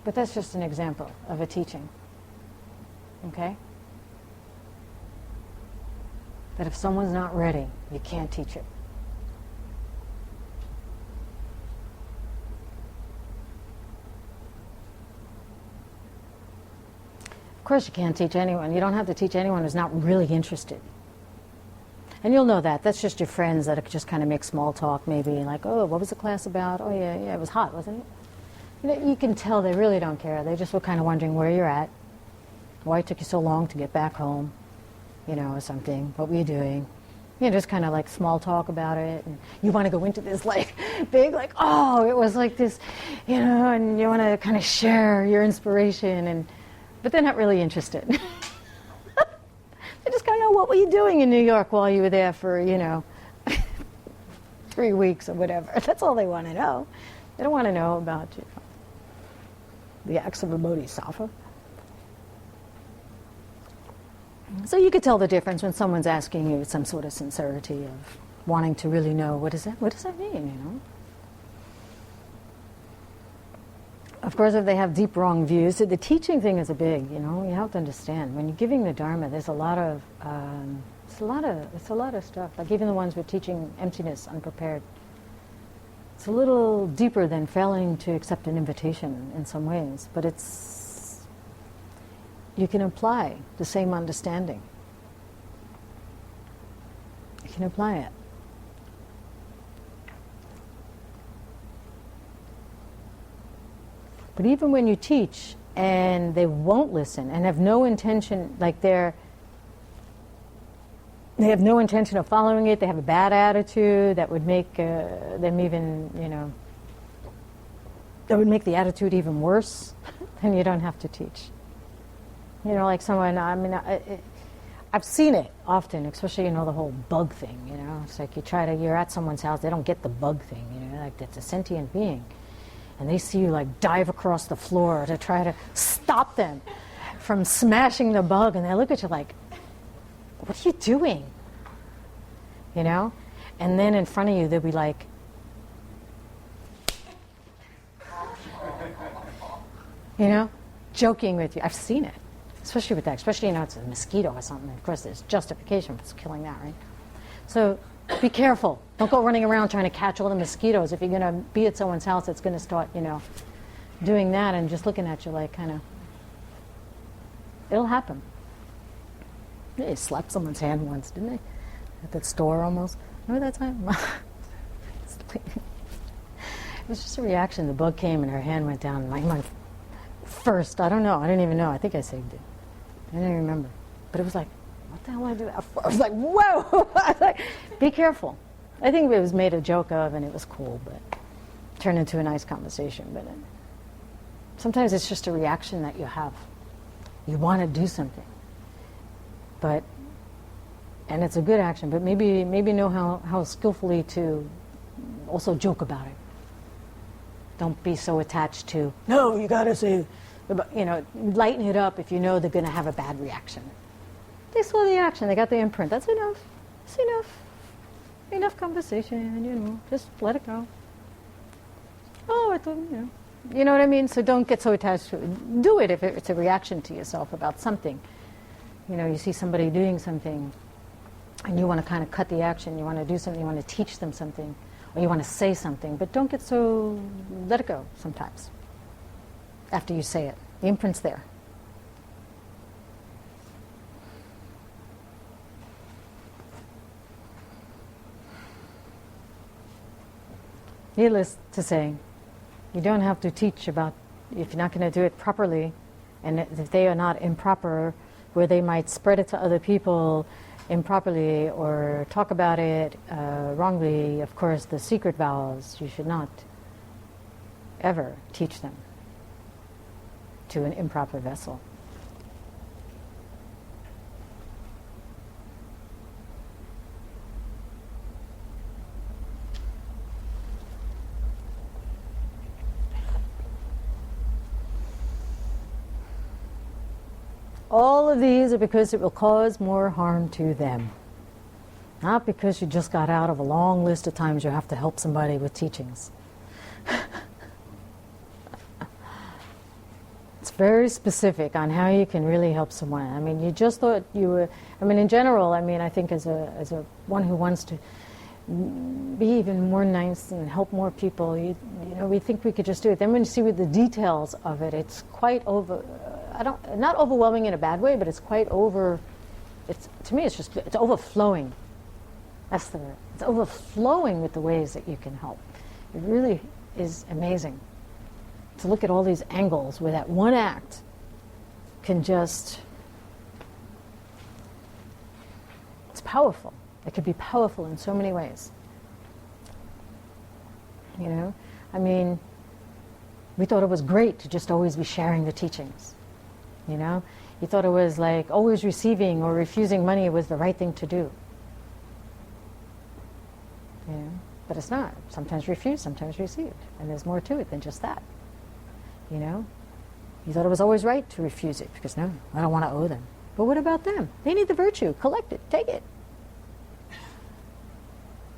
But that's just an example of a teaching. Okay? That if someone's not ready, you can't teach it. Of course you can't teach anyone. You don't have to teach anyone who's not really interested. And you'll know that. That's just your friends that just kind of make small talk maybe, like, oh, what was the class about? Oh, yeah, it was hot, wasn't it? You can tell they really don't care. They just were kind of wondering where you're at, why it took you so long to get back home, or something. What were you doing? Just kind of like small talk about it. And you want to go into this like big, like, oh, it was like this, and you want to kind of share your inspiration, but they're not really interested. They just kind of know, what were you doing in New York while you were there for, 3 weeks or whatever. That's all they want to know. They don't want to know about the acts of a bodhisattva. So you could tell the difference when someone's asking you with some sort of sincerity of wanting to really know, what does that mean, Of course, if they have deep wrong views, the teaching thing is a big, you have to understand. When you're giving the Dharma, there's a lot of, it's a lot of stuff. Like even the ones with teaching emptiness, unprepared. It's a little deeper than failing to accept an invitation in some ways, but you can apply the same understanding. You can apply it. But even when you teach and they won't listen and have no intention, like they have no intention of following it, they have a bad attitude that would make them even, that would make the attitude even worse, then you don't have to teach. Like someone, I've seen it often, especially, the whole bug thing, It's like you're at someone's house, they don't get the bug thing, like it's a sentient being. And they see you like dive across the floor to try to stop them from smashing the bug, and they look at you like, what are you doing? And then in front of you they'll be like, joking with you. I've seen it, especially with that, especially it's a mosquito or something. Of course there's justification for killing that, right? So be careful. Don't go running around trying to catch all the mosquitoes. If you're going to be at someone's house that's going to start, doing that and just looking at you like kind of, it'll happen. They slapped someone's hand once, didn't they? At that store almost. Remember that time? It was just a reaction. The bug came and her hand went down. And my first, I don't know. I didn't even know. I think I saved it. I didn't even remember. But it was like, what the hell did I do that for? I was like, whoa! I was like, be careful. I think it was made a joke of and it was cool, but turned into a nice conversation. But sometimes it's just a reaction that you have. You want to do something. And it's a good action, but maybe know how skillfully to also joke about it. Don't be so attached to, no, you got to say, lighten it up if you know they're going to have a bad reaction. They saw the action, they got the imprint. That's enough. It's enough. Enough conversation, just let it go. Oh, I thought, You know what I mean? So don't get so attached to it. Do it if it's a reaction to yourself about something. You see somebody doing something and you want to kind of cut the action, you want to do something, you want to teach them something, or you want to say something, but don't get so, let it go sometimes after you say it. The imprint's there. Needless to say, you don't have to teach about, if you're not going to do it properly, and if they are not improper, where they might spread it to other people improperly or talk about it wrongly. Of course, the secret vows, you should not ever teach them to an improper vessel. All of these are because it will cause more harm to them. Not because you just got out of a long list of times you have to help somebody with teachings. It's very specific on how you can really help someone. I mean, you just thought you were, I mean, in general, I mean, I think as a one who wants to be even more nice and help more people, you know, we think we could just do it. Then when you see with the details of it, it's quite not overwhelming in a bad way, but it's quite to me, it's overflowing. That's the word. It's overflowing with the ways that you can help. It really is amazing to look at all these angles where that one act can just, it's powerful. It could be powerful in so many ways. You know, I mean, we thought it was great to just always be sharing the teachings. You know, you thought it was like always receiving or refusing money was the right thing to do. You know, but it's not. Sometimes refused, sometimes received, and there's more to it than just that. You know, you thought it was always right to refuse it because no, I don't want to owe them. But what about them? They need the virtue. Collect it. Take it.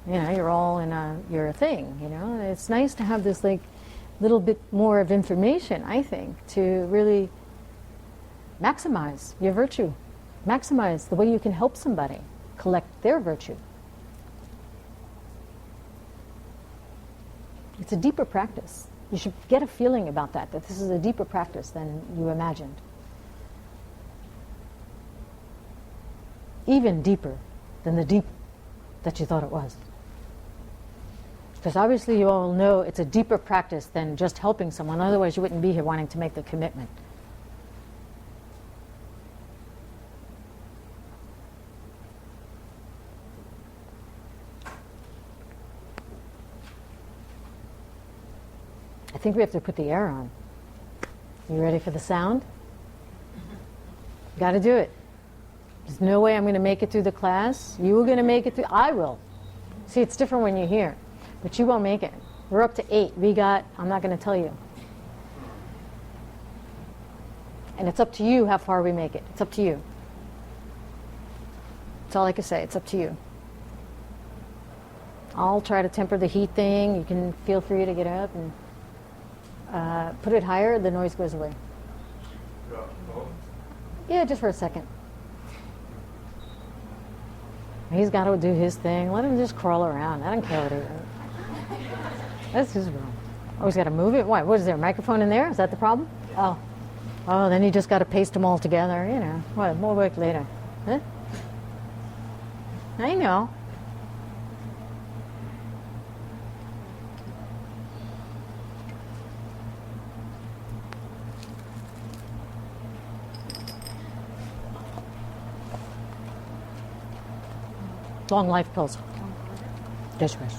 You know, you're all in you're a thing. You know, it's nice to have this like little bit more of information. I think to really maximize your virtue, maximize the way you can help somebody collect their virtue. It's a deeper practice. You should get a feeling about that this is a deeper practice than you imagined. Even deeper than the deep that you thought it was. Because obviously you all know it's a deeper practice than just helping someone, otherwise you wouldn't be here wanting to make the commitment. I think we have to put the air on. You ready for the sound? Got to do it. There's no way I'm going to make it through the class. You're going to make it through. I will. See, it's different when you're here, but you won't make it. We're up to 8. I'm not going to tell you. And it's up to you how far we make it. It's up to you. That's all I can say. It's up to you. I'll try to temper the heat thing. You can feel free to get up and put it higher, the noise goes away. Yeah, just for a second. He's got to do his thing. Let him just crawl around. I don't care what he does. That's his room. Oh, he's got to move it? Why? What is there, a microphone in there? Is that the problem? Oh, then you just got to paste them all together. You know, what? More work later. Huh? I know. Long life pills. Just rest.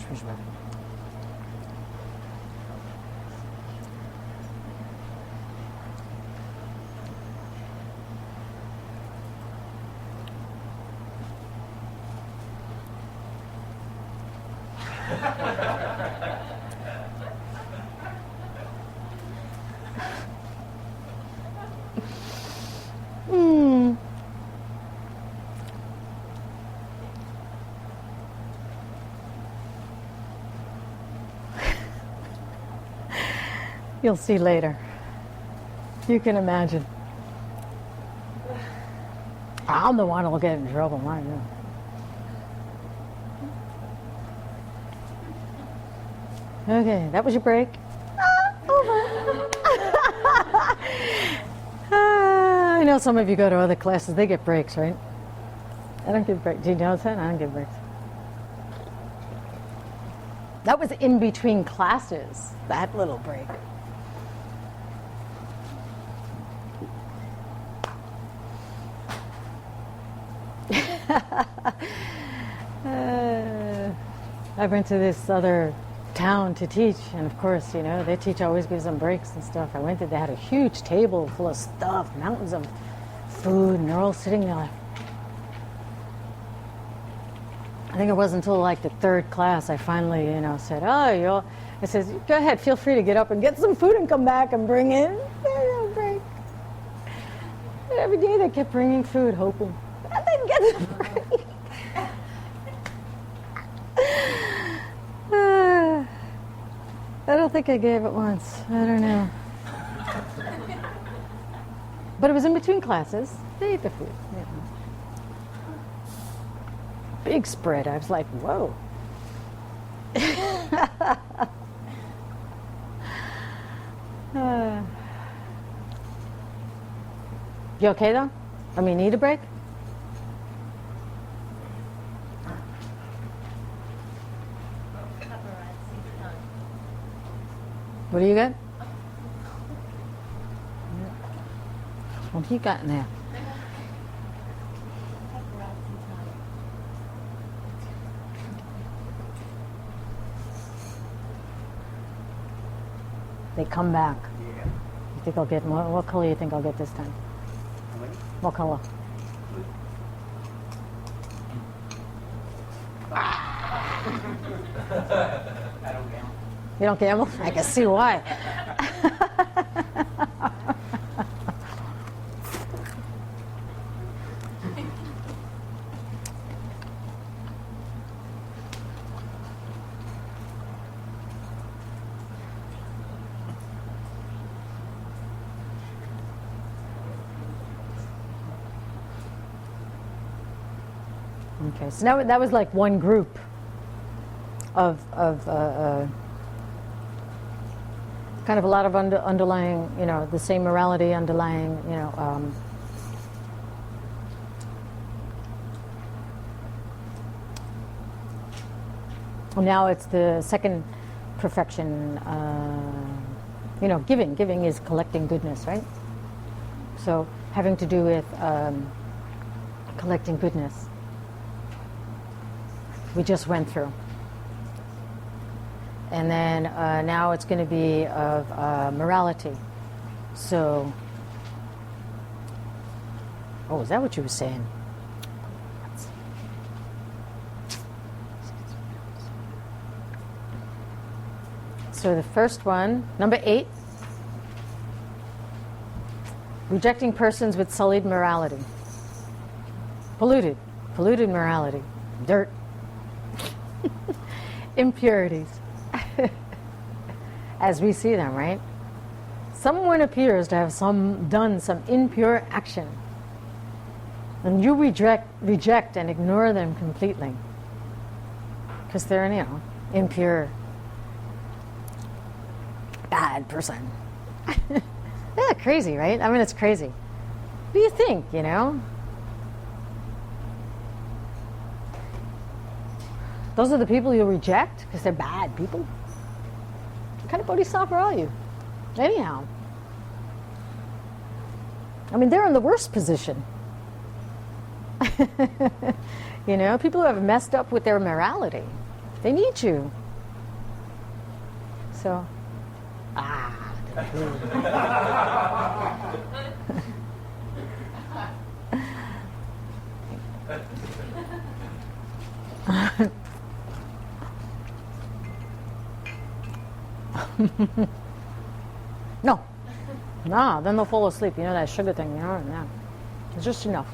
You'll see later. You can imagine. I'm the one who'll get in trouble, not you. Okay, that was your break. I know some of you go to other classes, they get breaks, right? I don't give breaks. Do you notice that? I don't give breaks. That was in between classes, that little break. I went to this other town to teach, and of course, you know, their teacher always gives them breaks and stuff. I went there, they had a huge table full of stuff, mountains of food, and they're all sitting there like, I think it wasn't until like the third class I finally, you know, said, I said, go ahead, feel free to get up and get some food and come back and bring in a break. And every day they kept bringing food, hoping that they'd get the break. I don't think I gave it once. I don't know. But it was in between classes. They ate the food. You know. Big spread. I was like, whoa. You okay though? I mean, need a break? What do you got? What do you got in there? They come back. Yeah. You think I'll get, what color do you think I'll get this time? What color? I don't gamble. You don't gamble? I can see why. Okay, so now that was like one group of kind of a lot of underlying, you know, the same morality underlying, you know, now it's the second perfection, you know, giving. Giving is collecting goodness, right? So having to do with collecting goodness. We just went through. And then now it's going to be of morality. So, oh, is that what you were saying? So the first one, number 8, rejecting persons with sullied morality. Polluted morality. Dirt. Impurities. As we see them, right? Someone appears to have done some impure action, and you reject and ignore them completely because they're, you know, impure, bad person. Yeah, crazy, right? I mean, it's crazy. What do you think, you know? Those are the people you'll reject because they're bad people? What kind of bodhisattva are you? Anyhow. I mean, they're in the worst position. You know, people who have messed up with their morality. They need you. So, No, then they'll fall asleep. You know that sugar thing, you know? No. It's just enough.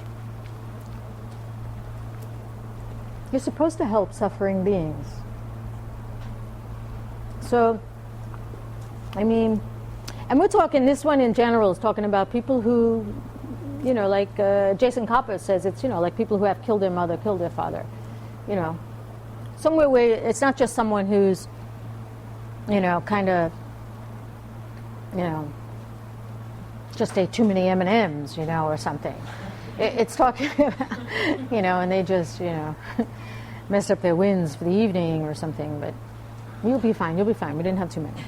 You're supposed to help suffering beings. So, I mean, and we're talking, this one in general is talking about people who, you know, like Jason Copper says, it's, you know, like people who have killed their mother, killed their father. You know, somewhere where it's not just someone who's, you know, kind of, you know, just ate too many M&Ms, you know, or something. It's talking about, you know, and they just, you know, messed up their winds for the evening or something. But You'll be fine. You'll be fine. We didn't have too many.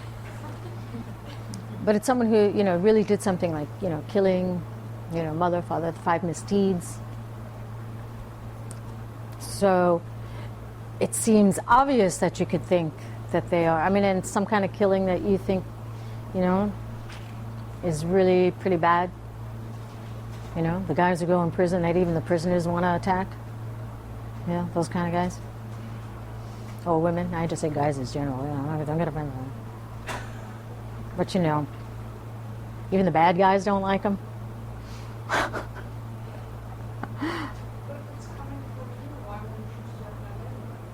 But it's someone who, really did something like, killing, mother, father, 5 misdeeds. So it seems obvious that you could think that they are. I mean, and some kind of killing that you think, is really pretty bad. The guys who go in prison that even the prisoners want to attack. Yeah, those kind of guys. Or women. I just say guys as general. Don't get offended. But even the bad guys don't like them.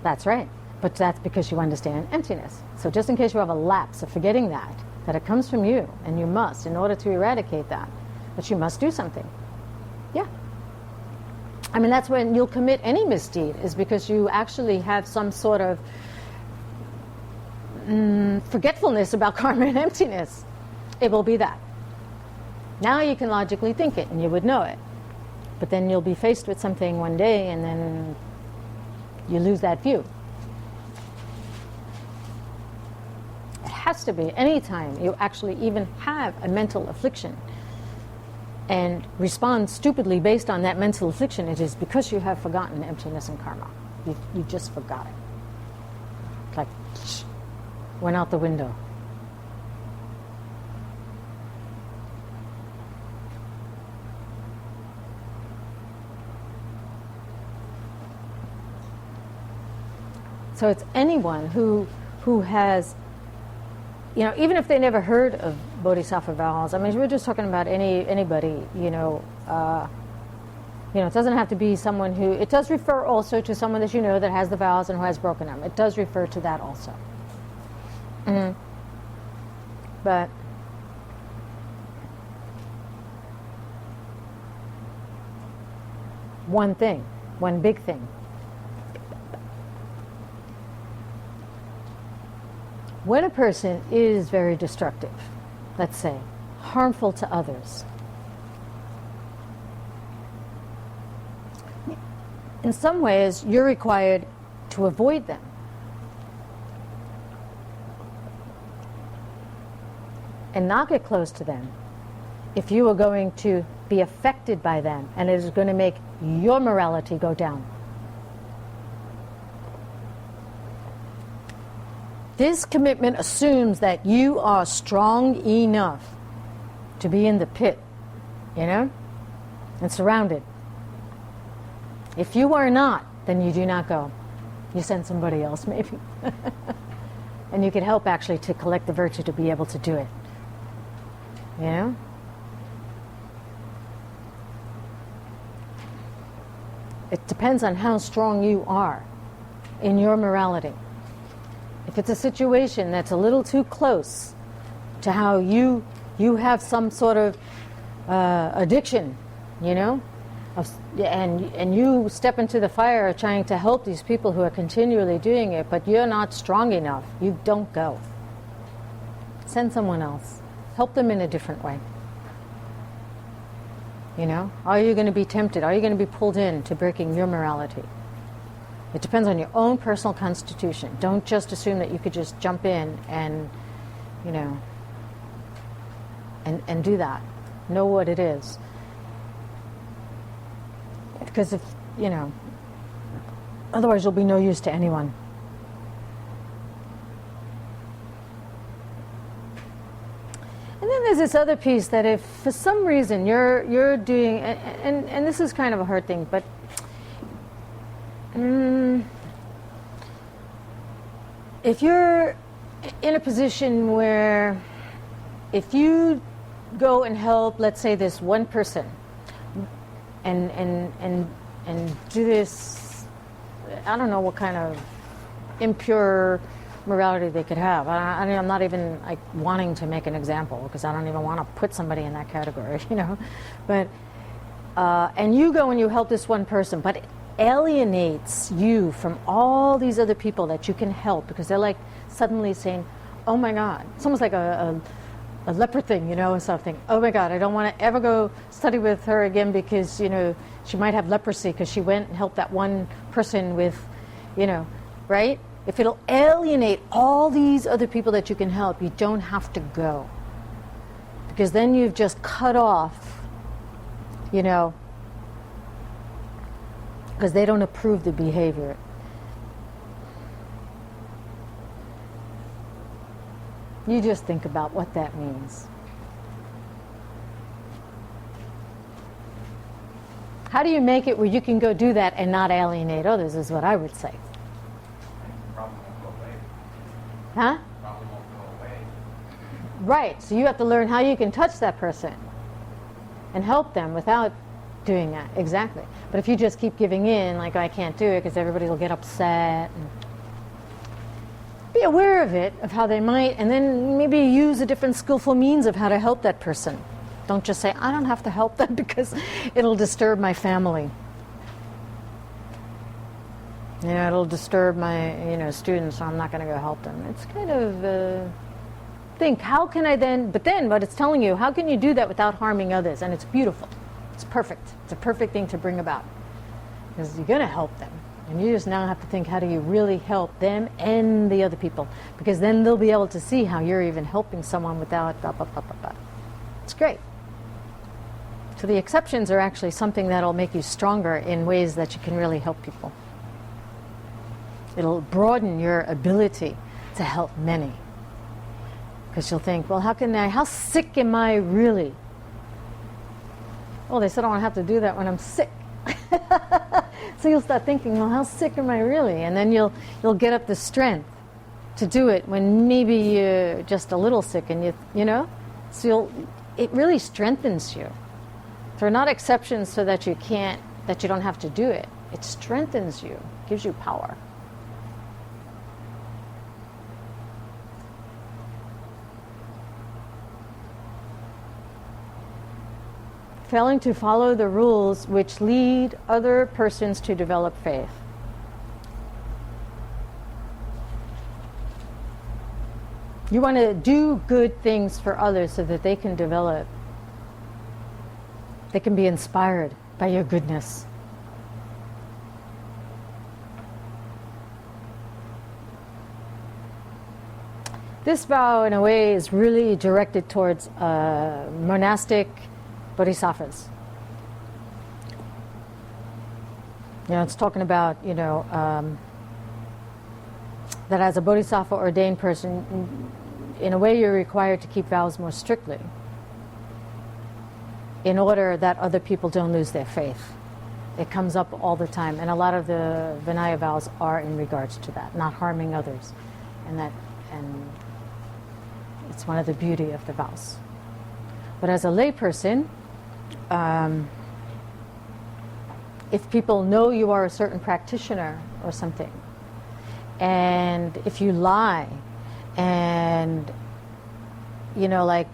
That's right. But that's because you understand emptiness. So just in case you have a lapse of forgetting that it comes from you, and you must, in order to eradicate that, but you must do something. Yeah. I mean, that's when you'll commit any misdeed, is because you actually have some sort of forgetfulness about karma and emptiness. It will be that. Now you can logically think it, and you would know it. But then you'll be faced with something one day, and then you lose that view. It has to be any time you actually even have a mental affliction and respond stupidly based on that mental affliction, it is because you have forgotten emptiness and karma. You just forgot it. Like, went out the window. So it's anyone who has, even if they never heard of Bodhisattva Vows. I mean, we're just talking about anybody, it doesn't have to be someone who, it does refer also to someone that that has the vows and who has broken them. It does refer to that also. Mm-hmm. But one big thing. When a person is very destructive, let's say, harmful to others, in some ways you're required to avoid them. And not get close to them if you are going to be affected by them, and it is going to make your morality go down. This commitment assumes that you are strong enough to be in the pit, and surrounded. If you are not, then you do not go. You send somebody else, maybe. And you can help actually to collect the virtue to be able to do it. It depends on how strong you are in your morality. If it's a situation that's a little too close to how you have some sort of addiction, and you step into the fire trying to help these people who are continually doing it, but you're not strong enough, you don't go. Send someone else. Help them in a different way. Are you going to be tempted? Are you going to be pulled into breaking your morality? It depends on your own personal constitution. Don't just assume that you could just jump in and, and do that. Know what it is. Because if, otherwise you'll be no use to anyone. And then there's this other piece that if for some reason you're doing, and this is kind of a hard thing, but if you're in a position where if you go and help, let's say, this one person and do this, I don't know what kind of impure morality they could have. I'm not even like wanting to make an example because I don't even want to put somebody in that category, But and you go and you help this one person, but it alienates you from all these other people that you can help because they're like suddenly saying, "Oh my God!" It's almost like a leper thing, or something. Oh my God, I don't want to ever go study with her again because she might have leprosy because she went and helped that one person with, right? If it'll alienate all these other people that you can help, you don't have to go. Because then you've just cut off, you know, because they don't approve the behavior. You just think about what that means. How do you make it where you can go do that and not alienate others, is what I would say. Problem won't go away. Huh? Problem won't go away. Right, so you have to learn how you can touch that person and help them without doing that. Exactly. But if you just keep giving in, like, I can't do it because everybody will get upset. And be aware of it, of how they might, and then maybe use a different skillful means of how to help that person. Don't just say, I don't have to help them because it'll disturb my family. You know, it'll disturb my, you know, students, so I'm not going to go help them. It's kind of, think, how can I then, but it's telling you, how can you do that without harming others? And it's beautiful. It's perfect. It's a perfect thing to bring about. Because you're going to help them. And you just now have to think, how do you really help them and the other people? Because then they'll be able to see how you're even helping someone without blah, blah, blah, blah, blah. It's great. So the exceptions are actually something that'll make you stronger in ways that you can really help people. It'll broaden your ability to help many. Because you'll think, well, how sick am I really? Oh, they said I don't have to do that when I'm sick. So you'll start thinking, well, how sick am I really? And then you'll get up the strength to do it when maybe you're just a little sick, and you know? So it really strengthens you. They're not exceptions so that you don't have to do it. It strengthens you, gives you power. Failing to follow the rules which lead other persons to develop faith. You want to do good things for others so that they can develop. They can be inspired by your goodness. This vow, in a way, is really directed towards monastic Bodhisattvas. You know, it's talking about, you know, that as a Bodhisattva ordained person, in a way you're required to keep vows more strictly in order that other people don't lose their faith. It comes up all the time, and a lot of the Vinaya vows are in regards to that, not harming others, and it's one of the beauty of the vows. But as a layperson, if people know you are a certain practitioner or something, and if you lie, and, you know, like,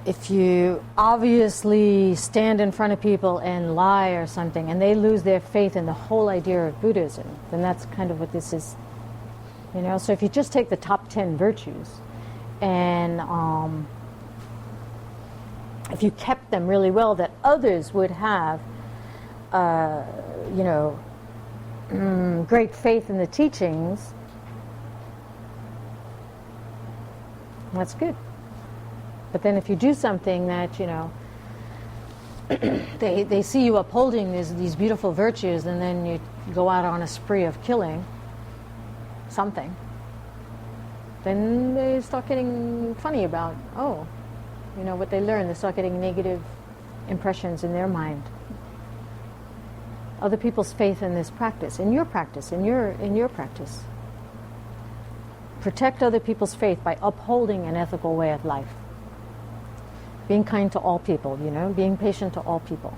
if you obviously stand in front of people and lie or something, and they lose their faith in the whole idea of Buddhism, then that's kind of what this is. You know, so if you just take the top 10 virtues, and if you kept them really well, that others would have, you know, great faith in the teachings, that's good. But then if you do something that, you know, they see you upholding these beautiful virtues, and then you go out on a spree of killing something, then they start getting funny about, oh, you know, what they learn. They start getting negative impressions in their mind. Other people's faith in this practice, in your practice, in your practice. Protect other people's faith by upholding an ethical way of life. Being kind to all people, you know, being patient to all people.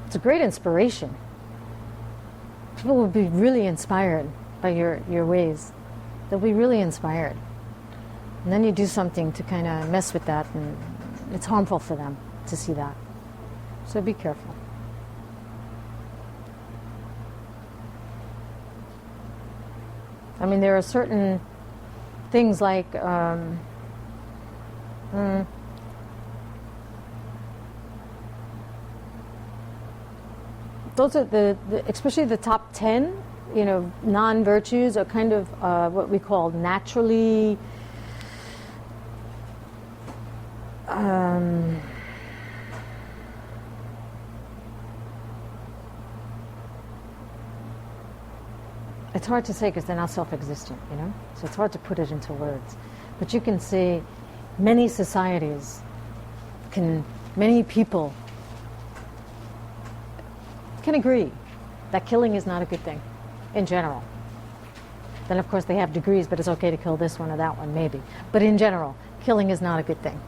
It's a great inspiration. People will be really inspired by your ways. They'll be really inspired. And then you do something to kind of mess with that, and it's harmful for them to see that. So be careful. I mean, there are certain things like those are the especially the top 10 non-virtues are kind of what we call naturally it's hard to say because they're not self-existent, so it's hard to put it into words. But you can see many societies, many people can agree that killing is not a good thing in general. Then of course they have degrees, but it's okay to kill this one or that one, maybe. But in general, killing is not a good thing.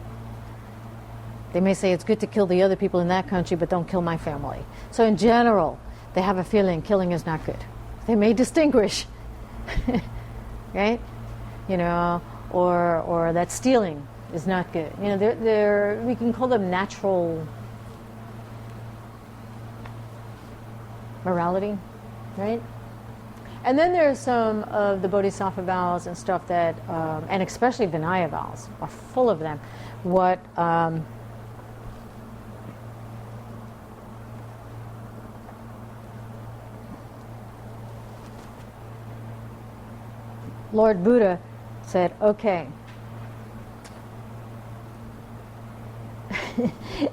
They may say it's good to kill the other people in that country, but don't kill my family. So in general, they have a feeling killing is not good. They may distinguish, right? Or that stealing is not good. We can call them natural morality, right? And then there are some of the Bodhisattva vows and stuff that, and especially Vinaya vows, are full of them. What Lord Buddha said, okay,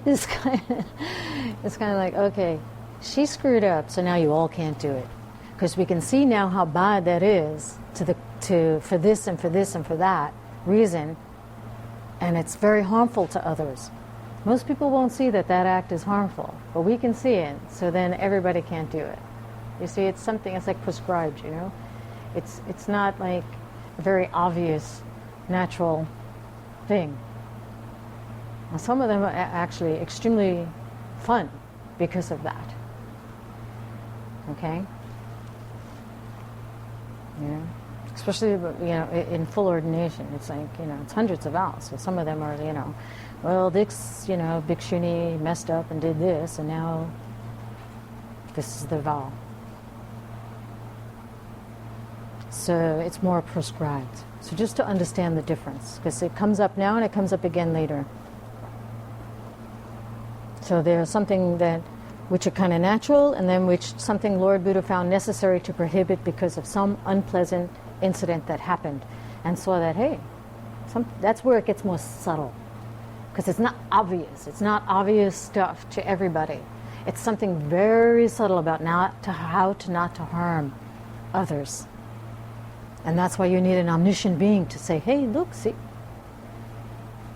it's kind of like, okay, she screwed up, so now you all can't do it. Because we can see now how bad that is for this and for this and for that reason, and it's very harmful to others. Most people won't see that act is harmful, but we can see it, so then everybody can't do it. You see, it's like prescribed, It's not like a very obvious, natural thing. Now, some of them are actually extremely fun because of that. Okay? Especially, in full ordination, it's like, it's hundreds of vows. So some of them are, well, this, Bhikshuni messed up and did this, and now this is the vow. So it's more prescribed. So just to understand the difference, because it comes up now and it comes up again later. So there's something which are kind of natural, and then which something Lord Buddha found necessary to prohibit because of some unpleasant incident that happened, and saw that, hey, that's where it gets more subtle, because it's not obvious. It's not obvious stuff to everybody. It's something very subtle about how not to harm others. And that's why you need an omniscient being to say, hey, look, see,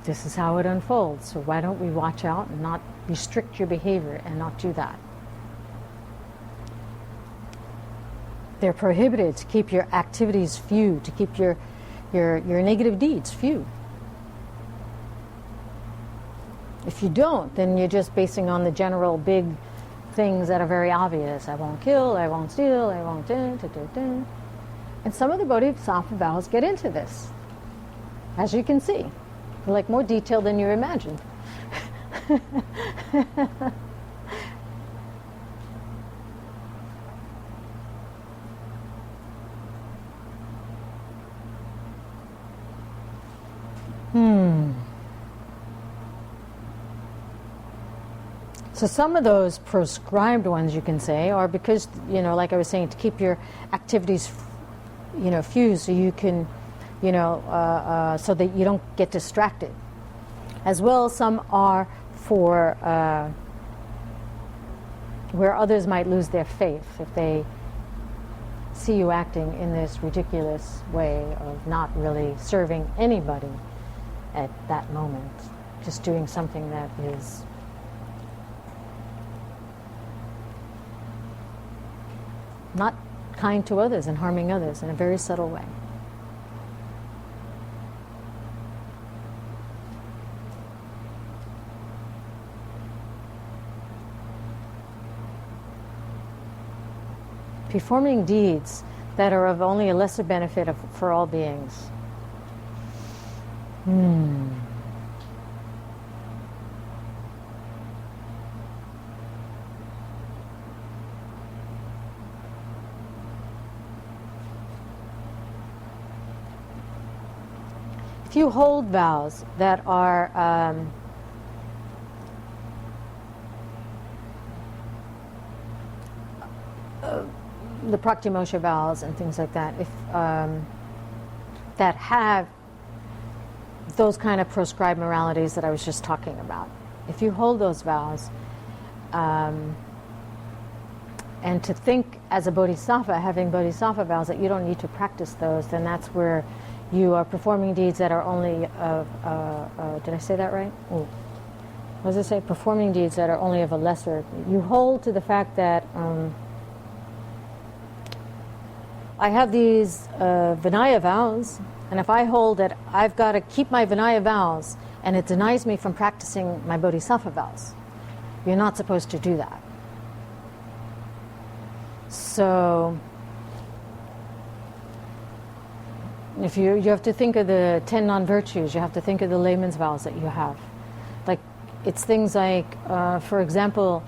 this is how it unfolds. So why don't we watch out and not restrict your behavior and not do that? They're prohibited to keep your activities few, to keep your negative deeds few. If you don't, then you're just basing on the general big things that are very obvious. I won't kill, I won't steal, I won't do. And some of the Bodhisattva vows get into this, as you can see. They're like more detailed than you imagined. So some of those prescribed ones, you can say, are because, like I was saying, to keep your activities few, so you can, so that you don't get distracted. As well, some are for where others might lose their faith if they see you acting in this ridiculous way of not really serving anybody at that moment, just doing something that is not kind to others and harming others in a very subtle way. Performing deeds that are of only a lesser benefit for all beings. If you hold vows that are the Praktimosha vows and things like that, if that have those kind of proscribed moralities that I was just talking about. If you hold those vows, and to think as a bodhisattva, having bodhisattva vows, that you don't need to practice those, then that's where you are performing deeds that are only of, did I say that right? Ooh. What does it say? Performing deeds that are only of a lesser. You hold to the fact that I have these Vinaya vows, and if I hold that I've got to keep my Vinaya vows, and it denies me from practicing my bodhisattva vows, you're not supposed to do that. So if you have to think of the 10 non-virtues, you have to think of the layman's vows that you have. Like, it's things like, for example,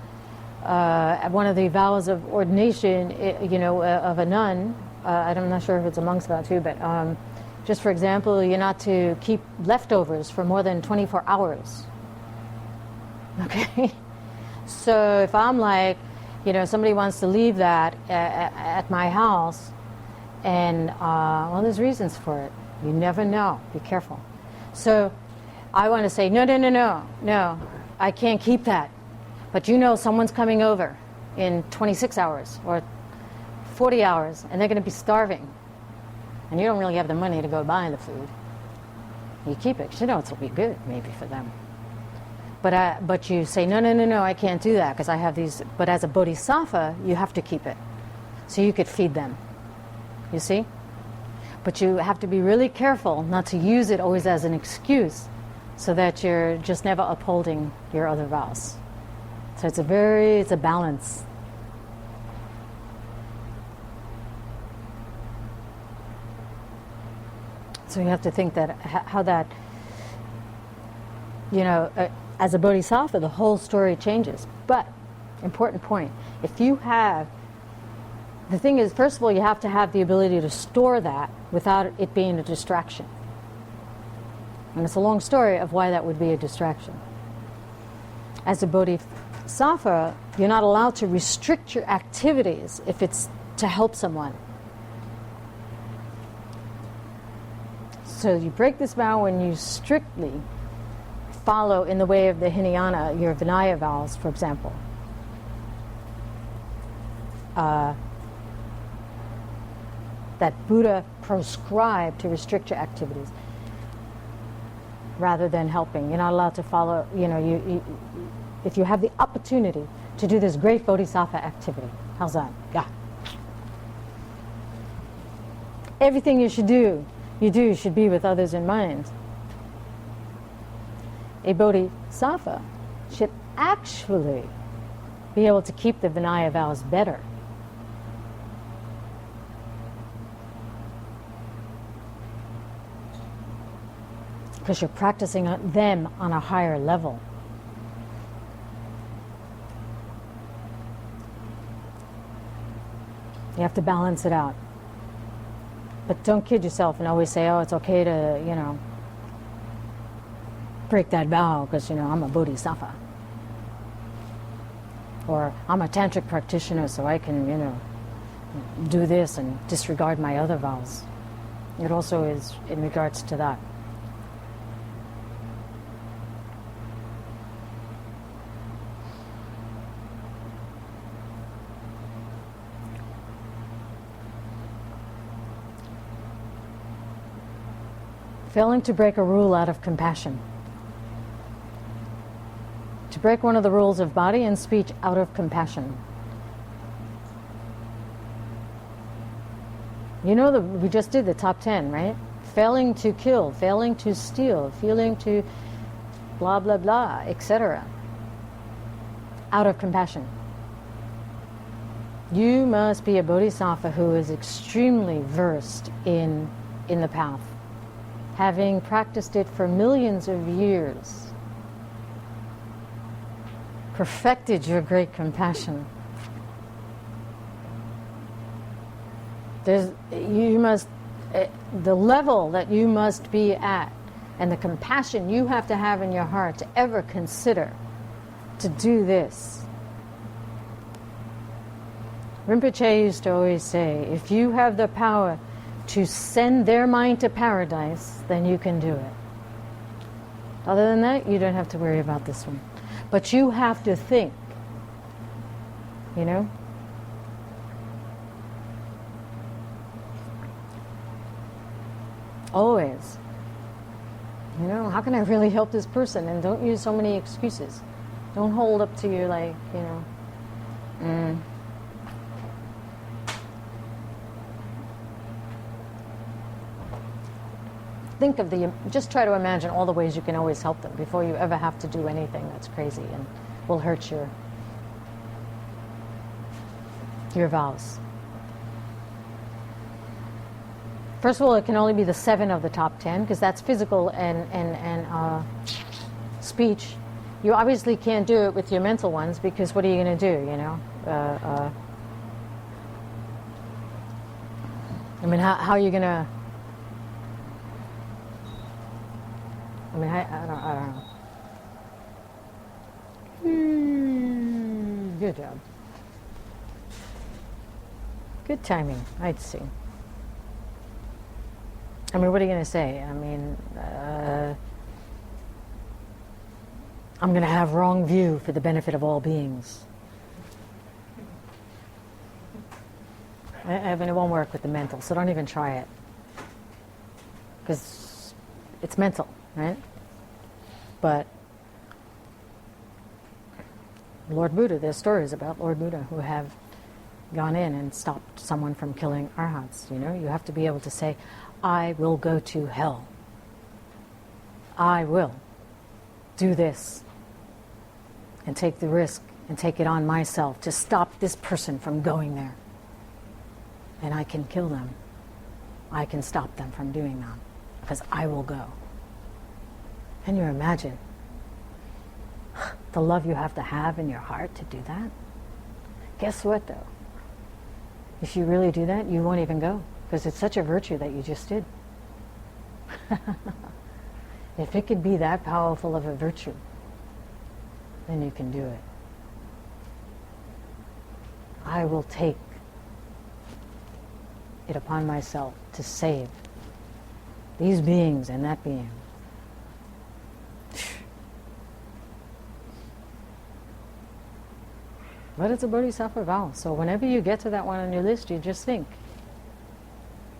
one of the vows of ordination, of a nun, I'm not sure if it's a monk's vow too, but just for example, you're not to keep leftovers for more than 24 hours. Okay? So if I'm like, somebody wants to leave that at my house, and well, there's reasons for it. You never know. Be careful. So I want to say, no, I can't keep that. But someone's coming over in 26 hours or 40 hours, and they're going to be starving. And you don't really have the money to go buy the food. You keep it, because it'll be good maybe for them. But you say, no, I can't do that because I have these. But as a bodhisattva, you have to keep it. So you could feed them. You see? But you have to be really careful not to use it always as an excuse so that you're just never upholding your other vows. So it's a balance. So you have to think that how that, as a bodhisattva, the whole story changes. But, important point, the thing is, first of all, you have to have the ability to store that without it being a distraction. And it's a long story of why that would be a distraction. As a bodhisattva, you're not allowed to restrict your activities if it's to help someone. So you break this vow when you strictly follow in the way of the Hinayana, your Vinaya vows, for example. That Buddha proscribed to restrict your activities rather than helping. You're not allowed to follow, if you have the opportunity to do this great bodhisattva activity. How's that? Yeah. Everything you should do should be with others in mind. A bodhisattva should actually be able to keep the Vinaya vows better. Because you're practicing them on a higher level. You have to balance it out. But don't kid yourself and always say, it's okay to, break that vow because, I'm a bodhisattva. Or I'm a tantric practitioner, so I can, do this and disregard my other vows. It also is in regards to that. Failing to break a rule out of compassion. To break one of the rules of body and speech out of compassion. We just did the top 10, right? Failing to kill, failing to steal, failing to blah, blah, blah, etc. Out of compassion. You must be a bodhisattva who is extremely versed in the path, having practiced it for millions of years. Perfected your great compassion. The level that you must be at and the compassion you have to have in your heart to ever consider to do this Rinpoche used to always say, if you have the power to send their mind to paradise, then you can do it. Other than that, you don't have to worry about this one. But you have to think, you know? Always. You know, how can I really help this person? And don't use so many excuses. Don't hold up to your, like, you know, think of just try to imagine all the ways you can always help them before you ever have to do anything that's crazy and will hurt your vows. First of all, it can only be the 7 of the top 10 because that's physical and speech. You obviously can't do it with your mental ones because what are you going to do, you know? I mean, how are you going to... I mean, I don't know. Good job. Good timing, I'd see. I mean, what are you going to say? I mean, I'm going to have wrong view for the benefit of all beings. I mean, it won't work with the mental, so don't even try it. Because it's mental, right? But Lord Buddha, there's stories about Lord Buddha who have gone in and stopped someone from killing arhats. You know, you have to be able to say, I will go to hell. I will do this and take the risk and take it on myself to stop this person from going there. And I can kill them. I can stop them from doing that because I will go. Can you imagine the love you have to have in your heart to do that? Guess what, though? If you really do that, you won't even go because it's such a virtue that you just did. If it could be that powerful of a virtue, then you can do it. I will take it upon myself to save these beings and that being. But it's a Bodhisattva vow. So whenever you get to that one on your list, you just think.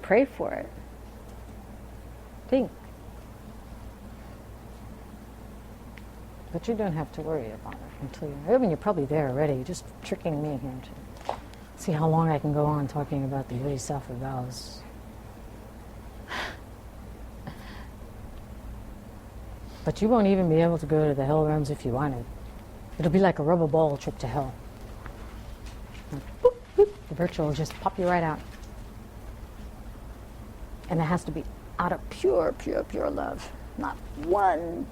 Pray for it. Think. But you don't have to worry about it until I mean, you're probably there already. You're just tricking me here to see how long I can go on talking about the Bodhisattva vows. But you won't even be able to go to the hell realms if you wanted. It'll be like a rubber ball trip to hell. Boop, boop, the virtue will just pop you right out. And it has to be out of pure, pure, pure love. Not one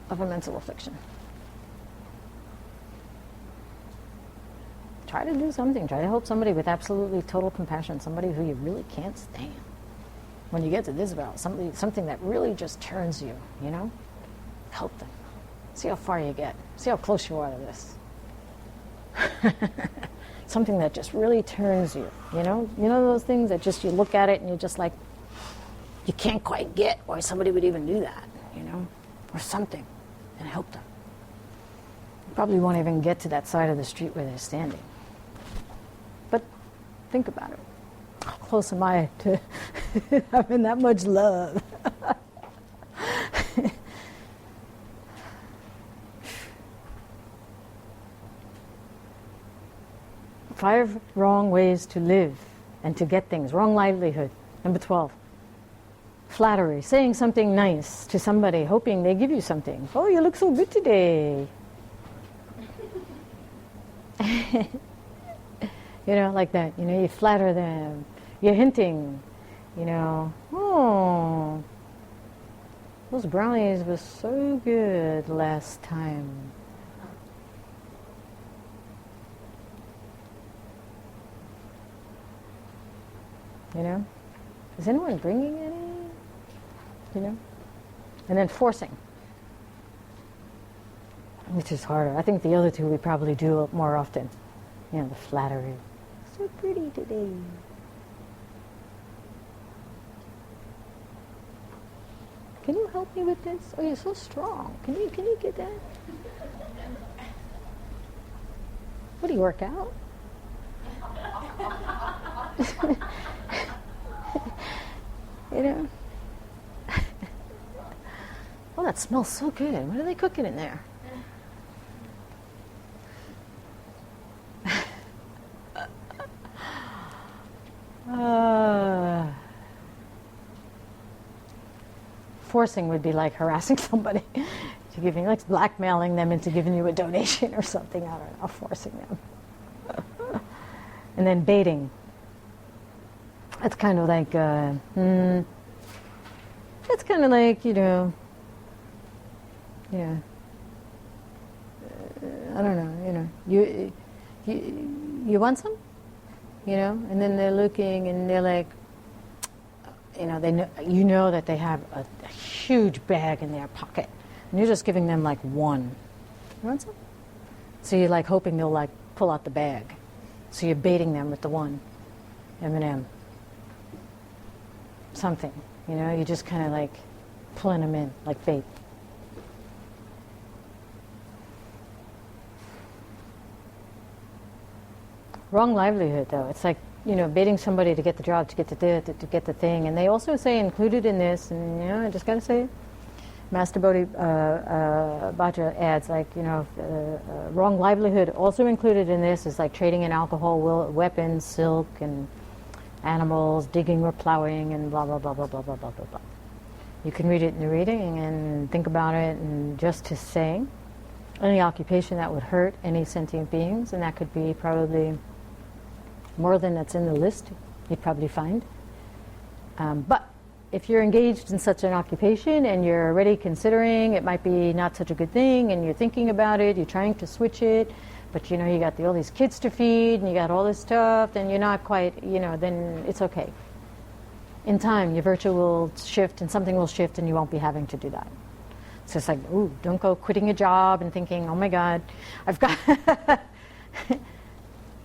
of a mental affliction. Try to do something. Try to help somebody with absolutely total compassion. Somebody who you really can't stand. When you get to this vow, something that really just turns you, you know? Help them. See how far you get. See how close you are to this. Something that just really turns you, you know? You know those things that just you look at it and you're just like, you can't quite get why somebody would even do that, you know? Or something. And help them. You probably won't even get to that side of the street where they're standing. But think about it. How close am I to having that much love? Five wrong ways to live and to get things. Wrong livelihood. Number 12. Flattery. Saying something nice to somebody, hoping they give you something. Oh, you look so good today. You know, like that. You know, you flatter them. You're hinting, you know, oh, those brownies were so good last time. You know? Is anyone bringing any? You know? And then forcing. which is harder. I think the other two we probably do more often. You know, the flattery. So pretty today. Can you help me with this? Oh, you're so strong. Can you get that? What do you work out? You know? Oh, that smells so good. What are they cooking in there? Forcing would be like harassing somebody to giving, like blackmailing them into giving you a donation or something. I don't know, forcing them. And then baiting. It's kind of like, it's kind of like, you know, yeah. I don't know, you know, you want some? You know, and then they're looking and they're like, you know, you know that they have a huge bag in their pocket, and you're just giving them like one. You want some? So you're like hoping they'll like pull out the bag. So you're baiting them with the one M&M. Something, you know, you're just kind of like pulling them in like bait. Wrong livelihood, though. It's like, you know, baiting somebody to get the job, to get the thing. And they also say included in this, and you know, I just got to say it. Master Bodhisattva adds, like, you know, wrong livelihood also included in this is like trading in alcohol, weapons, silk, and animals, digging or plowing, and blah, blah, blah, blah, blah, blah, blah, blah, blah. You can read it in the reading and think about it, and just to say any occupation that would hurt any sentient beings, and that could be probably more than that's in the list, you'd probably find. But if you're engaged in such an occupation and you're already considering it might be not such a good thing, and you're thinking about it, you're trying to switch it, but you know you got all these kids to feed and you got all this stuff, then you're not quite, you know, then it's okay. In time, your virtue will shift and something will shift and you won't be having to do that. So it's like, ooh, don't go quitting a job and thinking, oh my God, I've got...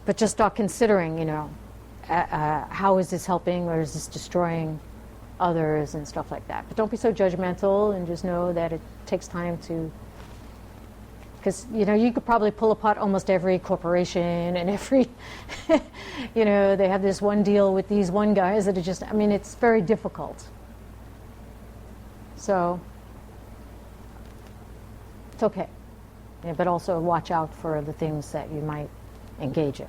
But just start considering, you know, how is this helping or is this destroying others and stuff like that. But don't be so judgmental, and just know that it takes time to... Because, you know, you could probably pull apart almost every corporation and every... you know, they have this one deal with these one guys that are just... I mean, it's very difficult. So... it's okay. Yeah, but also watch out for the things that you might engage in.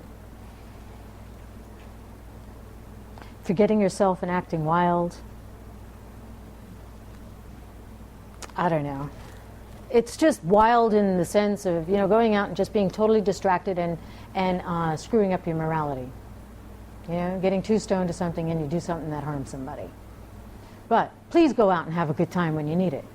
Forgetting yourself and acting wild. I don't know. It's just wild in the sense of, you know, going out and just being totally distracted and screwing up your morality. You know, getting too stoned to something and you do something that harms somebody. But please go out and have a good time when you need it.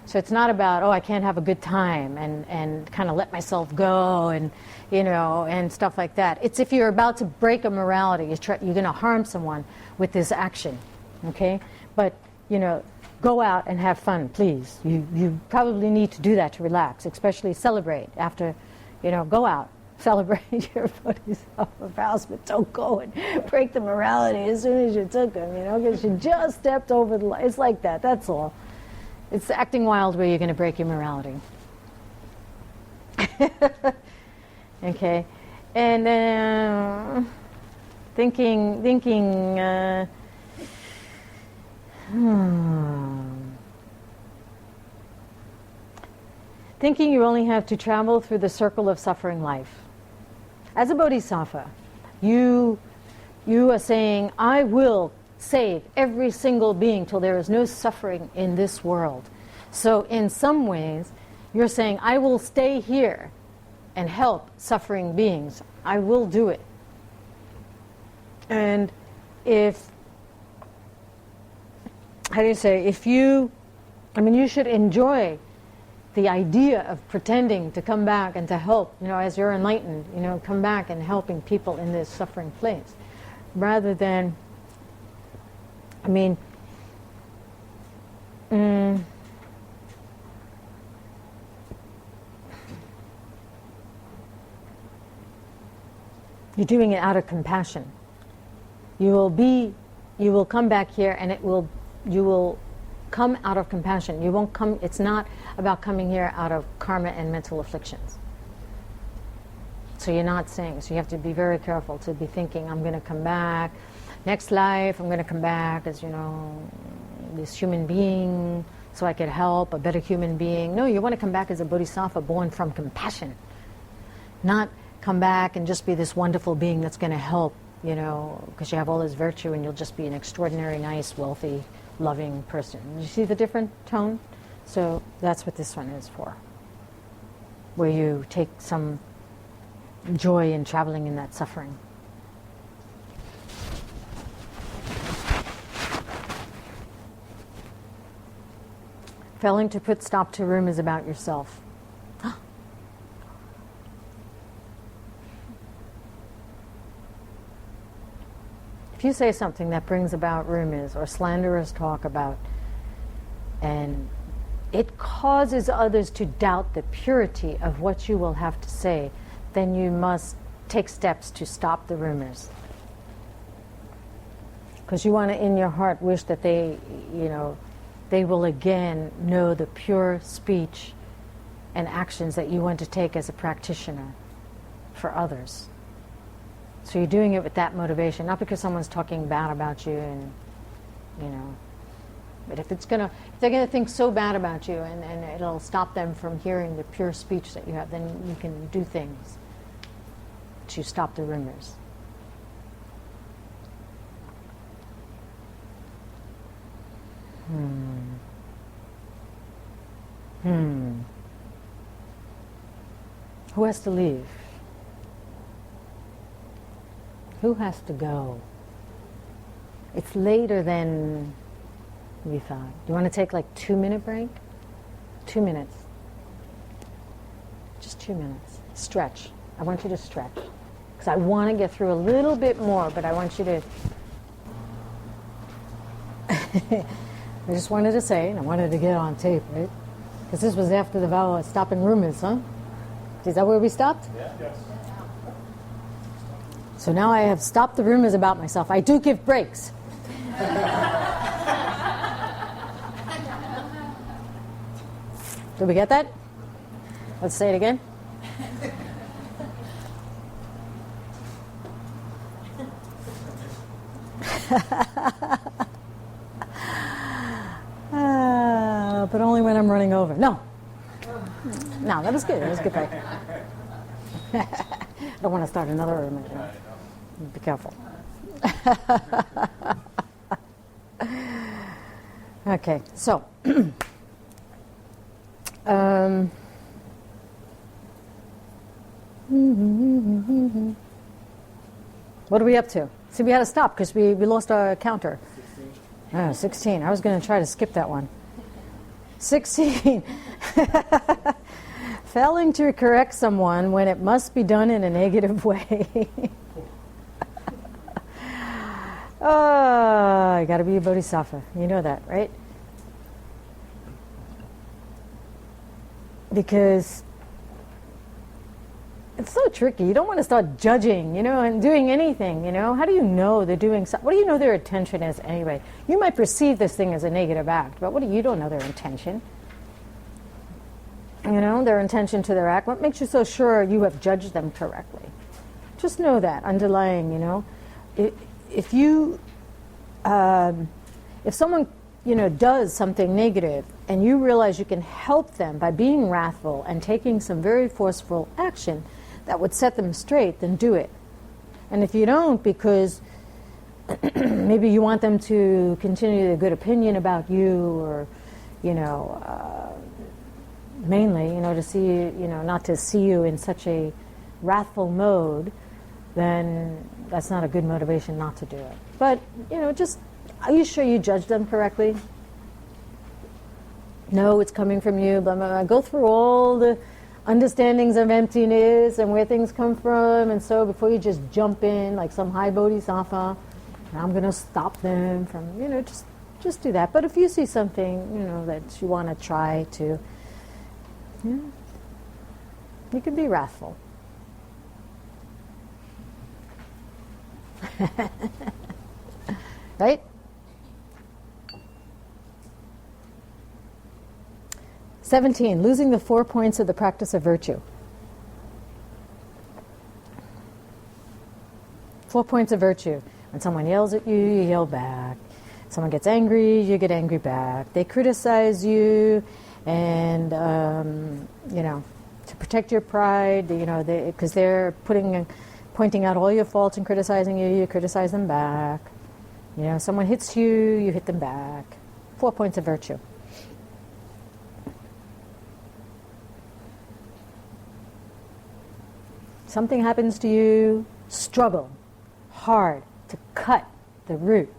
So it's not about, oh, I can't have a good time and kind of let myself go and, you know, and stuff like that. It's if you're about to break a morality, you're going to harm someone with this action, okay? But, you know, go out and have fun, please. You probably need to do that to relax, especially celebrate after, you know, go out, celebrate your Bodhisattva vows, but don't go and break the morality as soon as you took them, you know, because you just stepped over the line. It's like that, that's all. It's acting wild where you're going to break your morality. Okay, and then thinking you only have to travel through the circle of suffering life. As a bodhisattva, you are saying, I will save every single being till there is no suffering in this world. So in some ways, you're saying, I will stay here and help suffering beings. I will do it. And if, how do you say, you should enjoy the idea of pretending to come back and to help, you know, as you're enlightened, you know, come back and helping people in this suffering place, rather than, You're doing it out of compassion. You will come back here, and you will come out of compassion. You won't come. It's not about coming here out of karma and mental afflictions. So you're not saying. So you have to be very careful to be thinking, I'm going to come back next life. I'm going to come back as this human being, so I could help a better human being. No, you want to come back as a bodhisattva born from compassion, not come back and just be this wonderful being that's going to help, because you have all this virtue and you'll just be an extraordinary, nice, wealthy, loving person. You see the different tone? So that's what this one is for, where you take some joy in traveling in that suffering. Failing to put stop to room is about yourself. If you say something that brings about rumors or slanderous talk about, and it causes others to doubt the purity of what you will have to say, then you must take steps to stop the rumors. Because you want to, in your heart, wish that they will again know the pure speech and actions that you want to take as a practitioner for others. So you're doing it with that motivation, not because someone's talking bad about you, and but if they're gonna think so bad about you, and it'll stop them from hearing the pure speech that you have, then you can do things to stop the rumors. Who has to leave? Who has to go? It's later than we thought. Do you want to take like 2-minute break? 2 minutes. Just 2 minutes. Stretch. I want you to stretch. Because I want to get through a little bit more, but I want you to... I just wanted to say, and I wanted to get it on tape, right? Because this was after the vow of stopping rumors, huh? Is that where we stopped? Yeah. Yes. So now I have stopped the rumors about myself. I do give breaks. Did we get that? Let's say it again. But only when I'm running over. No, that was good. That was a good break. I don't want to start another rumor. Be careful. Okay, so what are we up to? See, we had to stop because we lost our counter. 16. 16. I was going to try to skip that one. 16. Failing to correct someone when it must be done in a negative way. Oh, you got to be a bodhisattva. You know that, right? Because it's so tricky. You don't want to start judging, and doing anything, How do you know they're doing something? What do you know their intention is anyway? You might perceive this thing as a negative act, but you don't know their intention. Their intention to their act. What makes you so sure you have judged them correctly? Just know that, underlying, if someone, does something negative and you realize you can help them by being wrathful and taking some very forceful action that would set them straight, then do it. And if you don't, because maybe you want them to continue a good opinion about you, or, mainly, to see you, not to see you in such a wrathful mode, then that's not a good motivation not to do it. But, just, are you sure you judged them correctly? No, it's coming from you, blah, blah, blah. Go through all the understandings of emptiness and where things come from, and so before you just jump in like some high bodhisattva, and I'm going to stop them from, just do that. But if you see something, that you want to try to, you can be wrathful. Right? "17, losing the 4 points of the practice of virtue. 4 points of virtue. When someone yells at you, you yell back. Someone gets angry, you get angry back. They criticize you, and to protect your pride, because they're pointing out all your faults and criticizing you, you criticize them back. Someone hits you, you hit them back. 4 points of virtue. Something happens to you, struggle hard to cut the root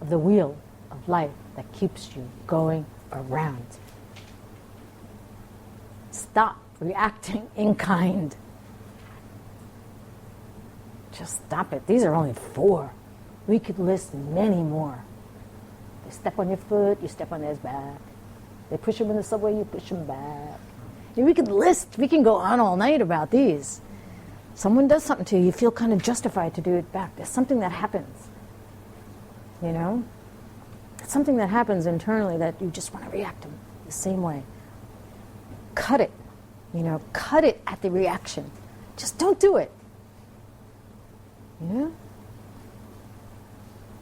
of the wheel of life that keeps you going around. Stop reacting in kind. Just stop it. These are only 4. We could list many more. They step on your foot, you step on theirs back. They push them in the subway, you push them back. We can go on all night about these. Someone does something to you, you feel kind of justified to do it back. There's something that happens. It's something that happens internally that you just want to react to the same way. Cut it. Cut it at the reaction. Just don't do it.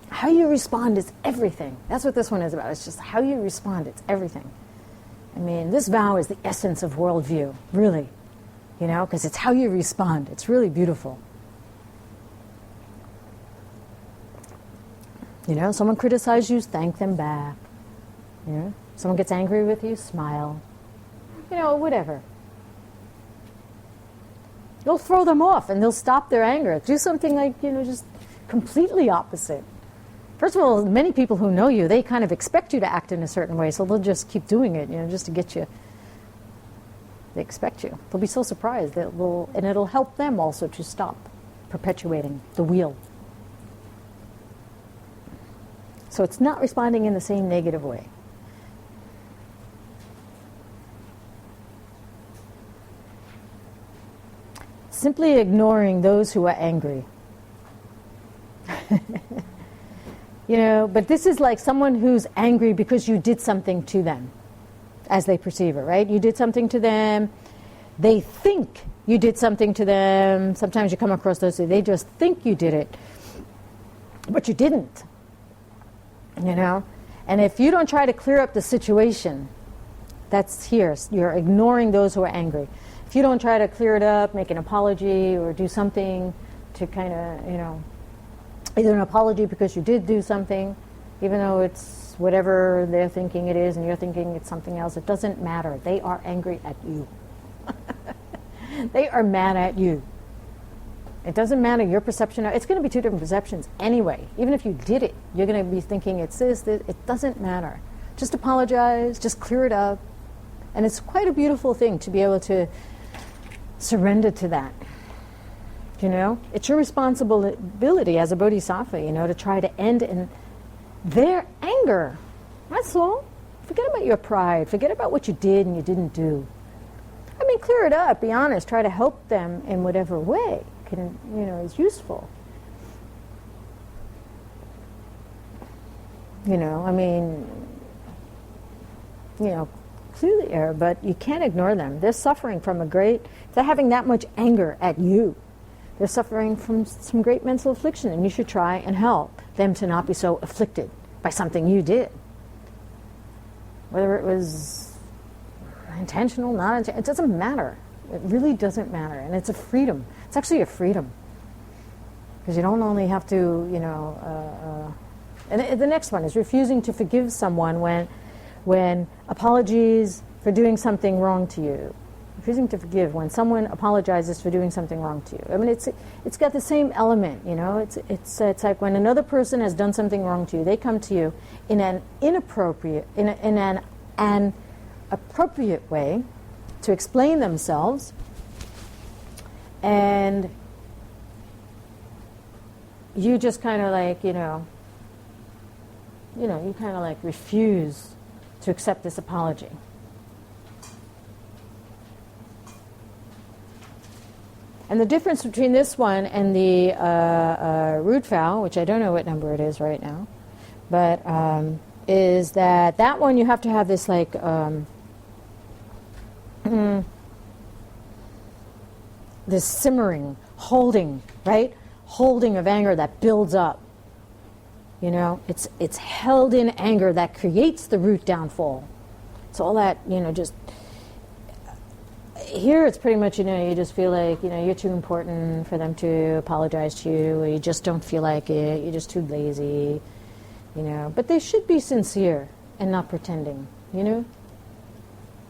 How you respond is everything. That's what this one is about. It's just how you respond. It's everything. This vow is the essence of worldview, really. Because it's how you respond. It's really beautiful. Someone criticizes you, thank them back. Someone gets angry with you, smile. Whatever. You'll throw them off and they'll stop their anger. Do something like, just completely opposite. First of all, many people who know you, they kind of expect you to act in a certain way, so they'll just keep doing it, just to get you. They expect you. They'll be so surprised and it'll help them also to stop perpetuating the wheel. So it's not responding in the same negative way. Simply ignoring those who are angry. But this is like someone who's angry because you did something to them, as they perceive it, right? You did something to them. They think you did something to them. Sometimes you come across those, they just think you did it, but you didn't. And if you don't try to clear up the situation, that's here. You're ignoring those who are angry. If you don't try to clear it up, make an apology or do something to kind of, either an apology because you did do something, even though it's whatever they're thinking it is and you're thinking it's something else, it doesn't matter. They are angry at you. They are mad at you. It doesn't matter your perception. It's going to be 2 different perceptions anyway. Even if you did it, you're going to be thinking it's this. It doesn't matter. Just apologize. Just clear it up. And it's quite a beautiful thing to be able to surrender to that. It's your responsibility as a bodhisattva, to try to end their anger. That's all. Forget about your pride. Forget about what you did and you didn't do. Clear it up. Be honest. Try to help them in whatever way is useful. Clearly error, but you can't ignore them. They're suffering from they're having that much anger at you. They're suffering from some great mental affliction, and you should try and help them to not be so afflicted by something you did. Whether it was intentional, not intentional, it doesn't matter. It really doesn't matter, and it's a freedom. It's actually a freedom. Because you don't only have to, and the next one is refusing to forgive someone when apologies for doing something wrong to you. Refusing to forgive when someone apologizes for doing something wrong to you. It's got the same element, It's like when another person has done something wrong to you, they come to you in an inappropriate, in an appropriate way to explain themselves, and you just kind of like, you kind of like refuse to accept this apology. And the difference between this one and the root vow, which I don't know what number it is right now, but is that one you have to have this like this simmering, holding, right? Holding of anger that builds up. You know, it's held in anger that creates the root downfall. It's all that, you know, just here it's pretty much, you know, you just feel like, you know, you're too important for them to apologize to you, or you just don't feel like it, you're just too lazy, you know. But they should be sincere and not pretending, you know.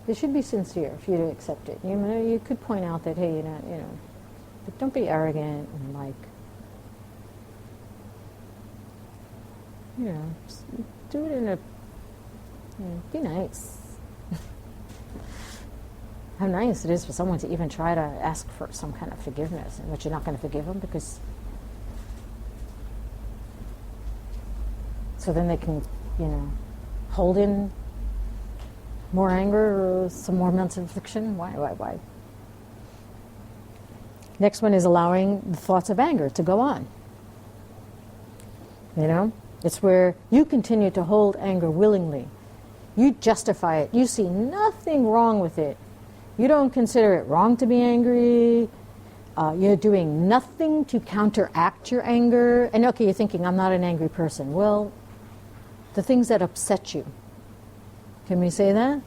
They should be sincere for you to accept it. You know, you could point out that, hey, you're not, you know, but don't be arrogant and like, you know, just do it in a, you know, be nice. How nice it is for someone to even try to ask for some kind of forgiveness, and but you're not going to forgive them because, so then they can, you know, hold in more anger or some more mental affliction. Why? Next one is allowing the thoughts of anger to go on. You know, it's where you continue to hold anger willingly. You justify it. You see nothing wrong with it. You don't consider it wrong to be angry. You're doing nothing to counteract your anger. And okay, you're thinking, I'm not an angry person. Well, the things that upset you. Can we say that?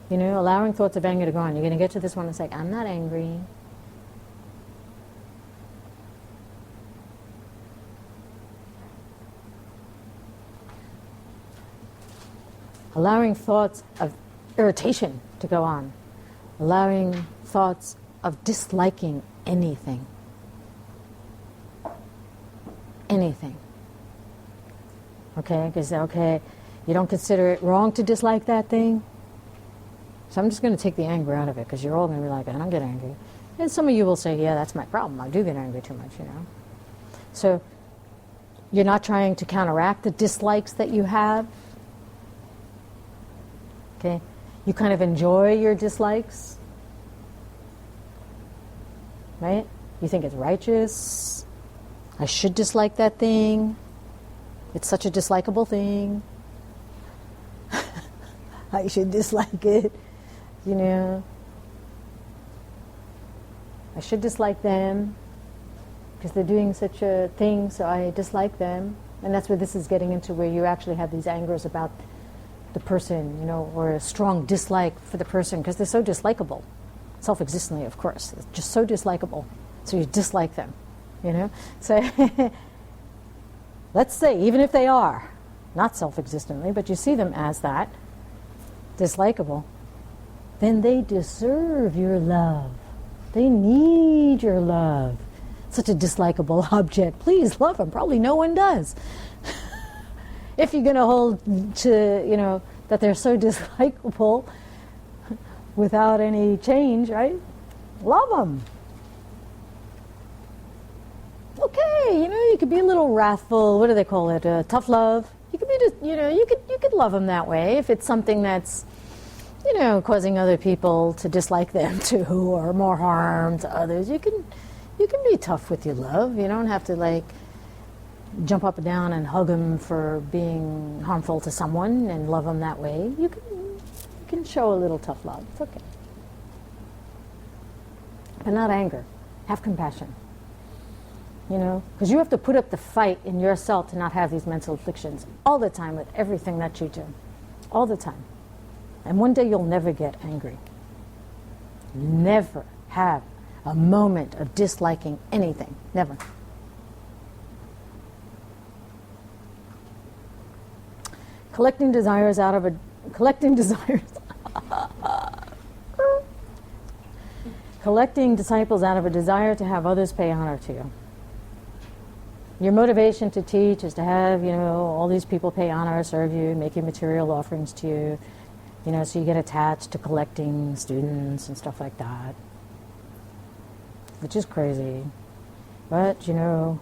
You know, allowing thoughts of anger to go on. You're going to get to this one and say, I'm not angry. Allowing thoughts of irritation to go on. Allowing thoughts of disliking anything. Anything. Okay, because, okay, you don't consider it wrong to dislike that thing? So I'm just going to take the anger out of it, because you're all going to be like, I don't get angry. And some of you will say, yeah, that's my problem. I do get angry too much, you know. So you're not trying to counteract the dislikes that you have. Okay? You kind of enjoy your dislikes, right? You think it's righteous. I should dislike that thing. It's such a dislikable thing. I should dislike it, you know. I should dislike them because they're doing such a thing, so I dislike them. And that's where this is getting into, where you actually have these angers about the person, you know, or a strong dislike for the person because they're so dislikable. Self-existently, of course. They're just so dislikable. So you dislike them, you know. So let's say, even if they are not self-existently, but you see them as that, dislikable, then they deserve your love. They need your love. Such a dislikable object. Please love them. Probably no one does. If you're going to hold to, you know, that they're so dislikable without any change, right? Love them. Okay, you know, you could be a little wrathful. What do they call it? Tough love. You could be just, you know, you could love them that way if it's something that's, you know, causing other people to dislike them too, or more harm to others. You can be tough with your love. You don't have to like jump up and down and hug them for being harmful to someone and love them that way. You can show a little tough love. It's okay. But not anger. Have compassion. You know, because you have to put up the fight in yourself to not have these mental afflictions all the time with everything that you do. All the time. And one day you'll never get angry. Never have a moment of disliking anything. Never. Collecting desires collecting disciples out of a desire to have others pay honor to you. Your motivation to teach is to have, you know, all these people pay honor, serve you, make you material offerings to you, you know, so you get attached to collecting students and stuff like that, which is crazy. But, you know,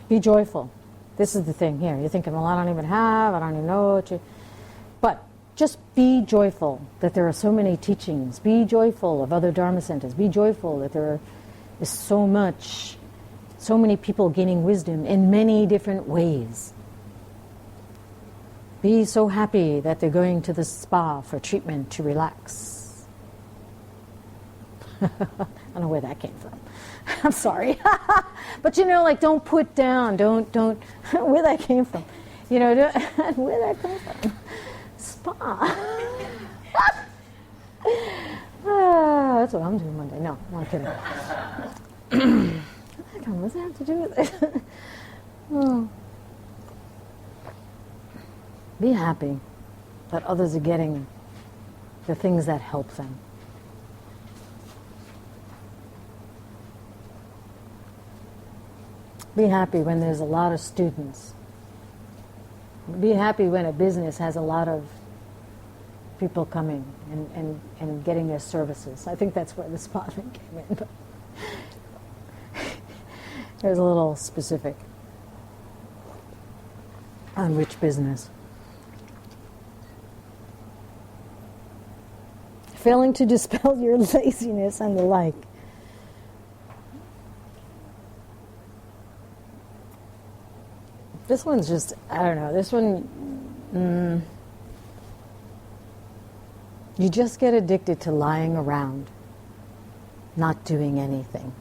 be joyful. This is the thing here. You're thinking, well, I don't even have, I don't even know what you... But just be joyful that there are so many teachings. Be joyful of other Dharma centers. Be joyful that there is so many people gaining wisdom in many different ways. Be so happy that they're going to the spa for treatment to relax. I don't know where that came from. I'm sorry. But like, don't put down, don't, where that came from. Where that came from. Spa. That's what I'm doing Monday. No, I'm kidding. What does that have to do with it? Oh. Be happy that others are getting the things that help them. Be happy when there's a lot of students. Be happy when a business has a lot of people coming and getting their services. I think that's where the spa thing came in. But it was a little specific on which business. Failing to dispel your laziness and the like. This one's just, I don't know, this one, you just get addicted to lying around, not doing anything.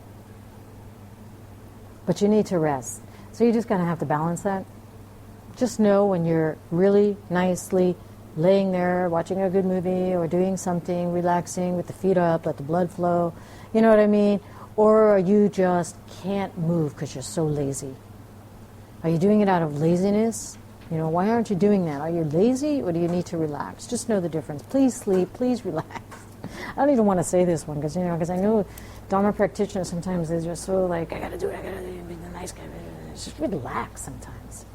But you need to rest. So you just gotta have to balance that. Just know when you're really nicely laying there, watching a good movie or doing something, relaxing with the feet up, let the blood flow, you know what I mean? Or you just can't move because you're so lazy. Are you doing it out of laziness? Why aren't you doing that? Are you lazy or do you need to relax? Just know the difference. Please sleep, please relax. I don't even want to say this one because I know Dharma practitioners sometimes they're just so like, I gotta do it, be the nice guy. Just relax sometimes.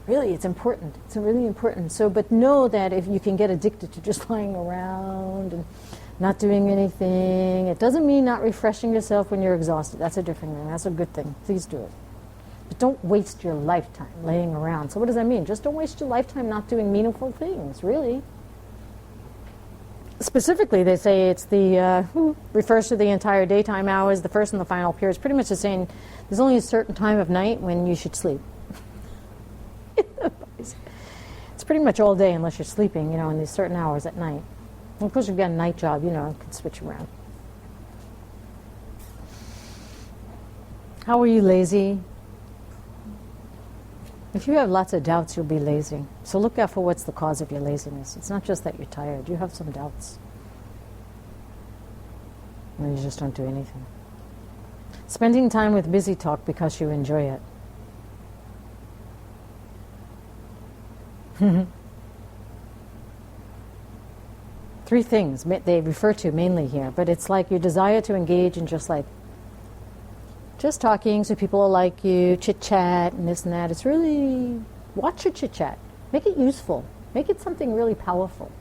Really, it's important. It's really important. So, but know that if you can get addicted to just lying around and not doing anything, it doesn't mean not refreshing yourself when you're exhausted. That's a different thing. That's a good thing. Please do it. But don't waste your lifetime laying around. So what does that mean? Just don't waste your lifetime not doing meaningful things, really. Specifically, they say it's refers to the entire daytime hours, the first and the final periods. Pretty much just saying there's only a certain time of night when you should sleep. It's pretty much all day unless you're sleeping, in these certain hours at night. And of course, if you've got a night job, you can switch around. How are you lazy? If you have lots of doubts, you'll be lazy. So look out for what's the cause of your laziness. It's not just that you're tired. You have some doubts. Or you just don't do anything. Spending time with busy talk because you enjoy it. Three things they refer to mainly here, but it's like your desire to engage in just talking so people will like you, chit-chat and this and that. It's really, watch your chit-chat. Make it useful. Make it something really powerful.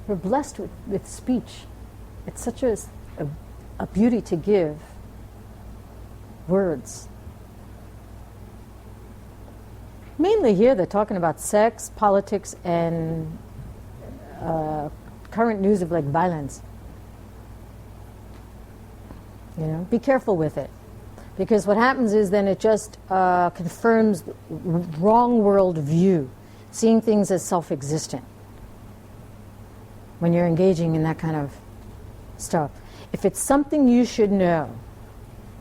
We're blessed with speech. It's such a beauty to give words. Mainly here they're talking about sex, politics, and current news of violence. Be careful with it. Because what happens is then it just confirms wrong world view, seeing things as self-existent when you're engaging in that kind of stuff. If it's something you should know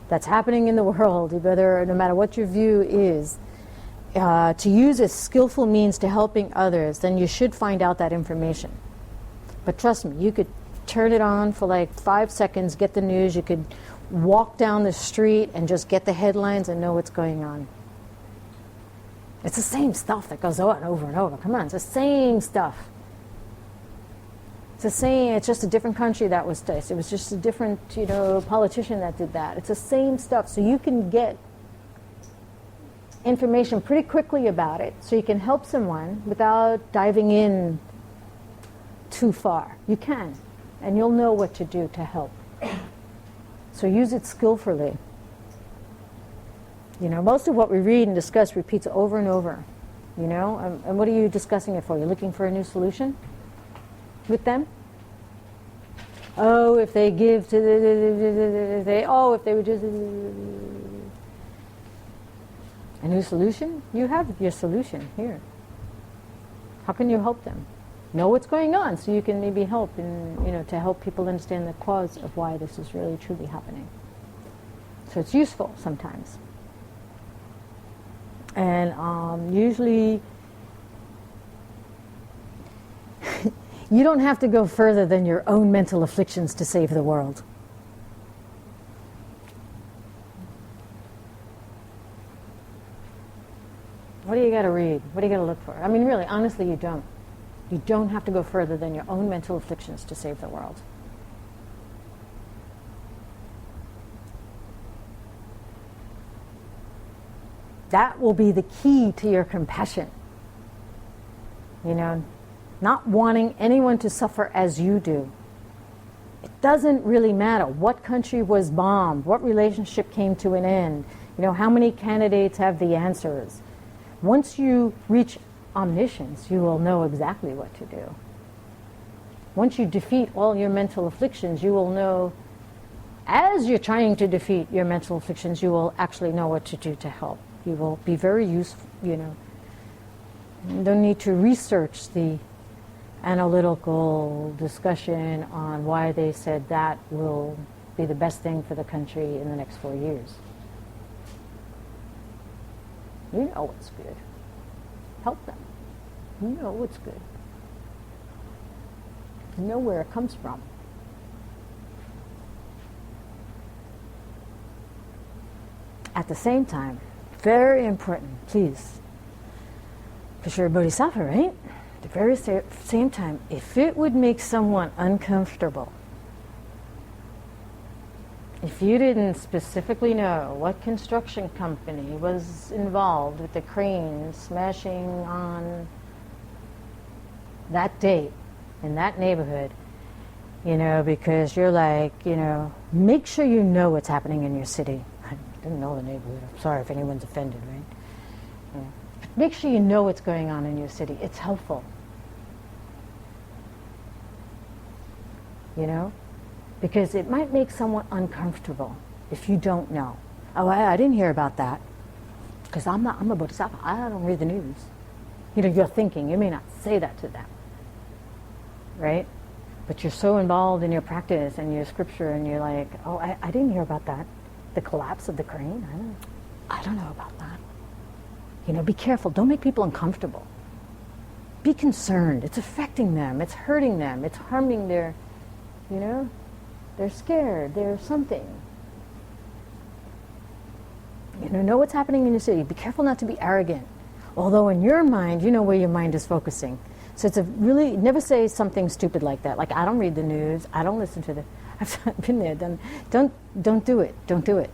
that's happening in the world, no matter what your view is, to use as skillful means to helping others, then you should find out that information. But trust me, you could turn it on for 5 seconds, get the news, you could walk down the street and just get the headlines and know what's going on. It's the same stuff that goes on over and over. Come on, it's the same stuff. It's the same, it's just a different country that was this. It was just a different, politician that did that. It's the same stuff. So you can get information pretty quickly about it so you can help someone without diving in too far. You can, and you'll know what to do to help. So use it skillfully. Most of what we read and discuss repeats over and over. And what are you discussing it for? You're looking for a new solution? with them? Oh, if they give to if they would just... A new solution? You have your solution here. How can you help them? Know what's going on so you can maybe help to help people understand the cause of why this is really truly happening. So it's useful sometimes. And usually you don't have to go further than your own mental afflictions to save the world. What do you got to read? What do you got to look for? I mean, really, honestly, you don't. You don't have to go further than your own mental afflictions to save the world. That will be the key to your compassion. Not wanting anyone to suffer as you do. It doesn't really matter what country was bombed, what relationship came to an end, how many candidates have the answers. Once you reach omniscience, you will know exactly what to do. Once you defeat all your mental afflictions, you will know, as you're trying to defeat your mental afflictions, you will actually know what to do to help. You will be very useful, You don't need to research the analytical discussion on why they said that will be the best thing for the country in the next 4 years. You know what's good. Help them. You know what's good. You know where it comes from. At the same time, very important, please, because you're a Bodhisattva, right? At the very same time, if it would make someone uncomfortable, if you didn't specifically know what construction company was involved with the crane smashing on that date in that neighborhood, because you're like, make sure you know what's happening in your city. I didn't know the neighborhood. I'm sorry if anyone's offended, right? Make sure you know what's going on in your city. It's helpful. Because it might make someone uncomfortable if you don't know. Oh, I didn't hear about that because I'm a Bodhisattva. I don't read the news. You're thinking. You may not say that to them, right? But you're so involved in your practice and your scripture, and you're like, oh, I didn't hear about that. The collapse of the crane. I don't know about that. Be careful. Don't make people uncomfortable. Be concerned. It's affecting them. It's hurting them. It's harming their, they're scared. They're something. Know what's happening in your city. Be careful not to be arrogant. Although in your mind, you know where your mind is focusing. So it's never say something stupid like that. Like, I don't read the news. I don't listen to I've been there. Don't do it. Don't do it.